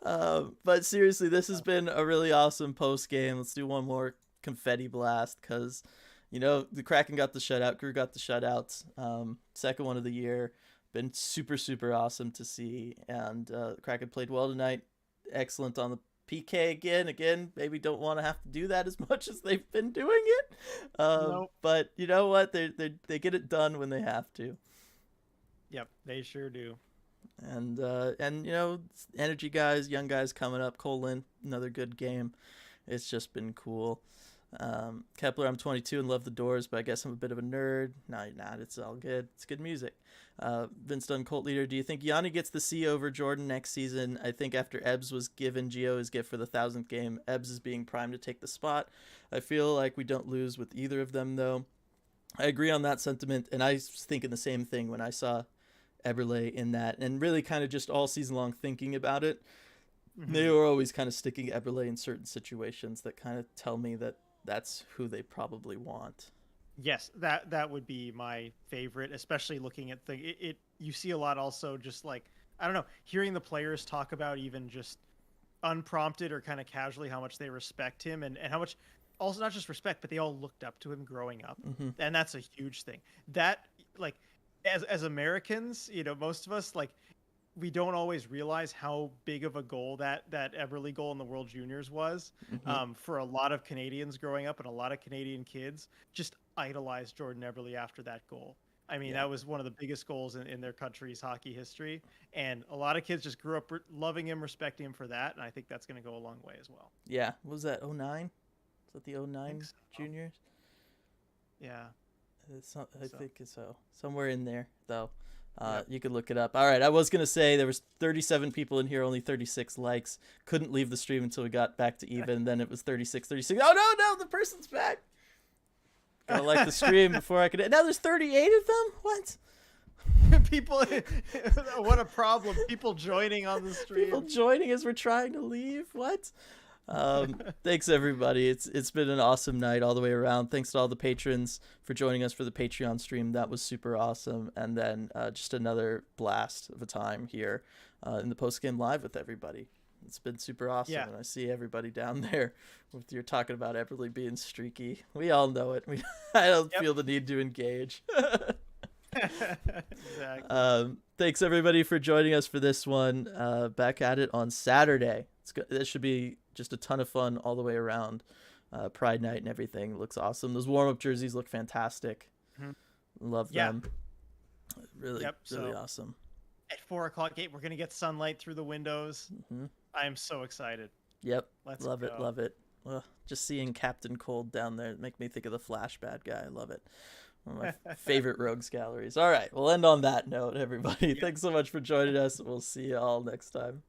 But seriously, this has been a really awesome post game. Let's do one more confetti blast because, the Kraken got the shutout. Grew got the shutout. Second one of the year. Been super, super awesome to see. And the Kraken played well tonight. Excellent on the PK again. Maybe don't want to have to do that as much as they've been doing it. Nope. But you know what? They get it done when they have to. Yep, they sure do. And energy guys, young guys coming up. Cole Lind, another good game. It's just been cool. Kepler, I'm 22 and love the Doors, but I guess I'm a bit of a nerd. No, you're not. It's all good. It's good music. Vince Dunn, Colt Leader, do you think Yanni gets the C over Jordan next season? I think after Ebbs was given Gio his gift for the 1,000th game, Ebbs is being primed to take the spot. I feel like we don't lose with either of them, though. I agree on that sentiment, and I was thinking the same thing when I saw Eberle in that, and really kind of just all season long thinking about it. They were always kind of sticking Eberle in certain situations that kind of tell me that that's who they probably want. Yes, that would be my favorite, especially looking at it. You see a lot also just like, I don't know, hearing the players talk about even just unprompted or kind of casually how much they respect him and how much also not just respect, but they all looked up to him growing up. And that's a huge thing. That, like, as Americans, most of us, like, we don't always realize how big of a goal that Eberle goal in the World Juniors was. For a lot of Canadians growing up and a lot of Canadian kids just idolized Jordan Eberle after that goal. I mean, that was one of the biggest goals in their country's hockey history. And a lot of kids just grew up loving him, respecting him for that. And I think that's going to go a long way as well. Yeah. What was that, 09? Is that the 09 Juniors? Yeah. I think so. Somewhere in there, though. You could look it up. All right, I was going to say there was 37 people in here, only 36 likes. Couldn't leave the stream until we got back to even. Then it was 36. Oh, no, the person's back. Gotta like the stream before I could. Now there's 38 of them? What? People, what a problem. People joining on the stream. People joining as we're trying to leave? What? Thanks everybody. It's been an awesome night all the way around. Thanks to all the patrons for joining us for the Patreon stream. That was super awesome. And then just another blast of a time here in the post game live with everybody. It's been super awesome. Yeah. And I see everybody down there with you're talking about Everly being streaky. We all know it. I don't feel the need to engage. Exactly. Thanks everybody for joining us for this one. Back at it on Saturday. This should be just a ton of fun all the way around. Pride night and everything looks awesome. Those warm-up jerseys look fantastic. Love them. Really awesome. At 4:00, we're gonna get sunlight through the windows. I am so excited. Yep. Let's love go. it. Love it. Ugh, just seeing Captain Cold down there make me think of the Flash bad guy. I love it. One of my favorite rogues galleries. All right, we'll end on that note, everybody. Thanks so much for joining us. We'll see you all next time.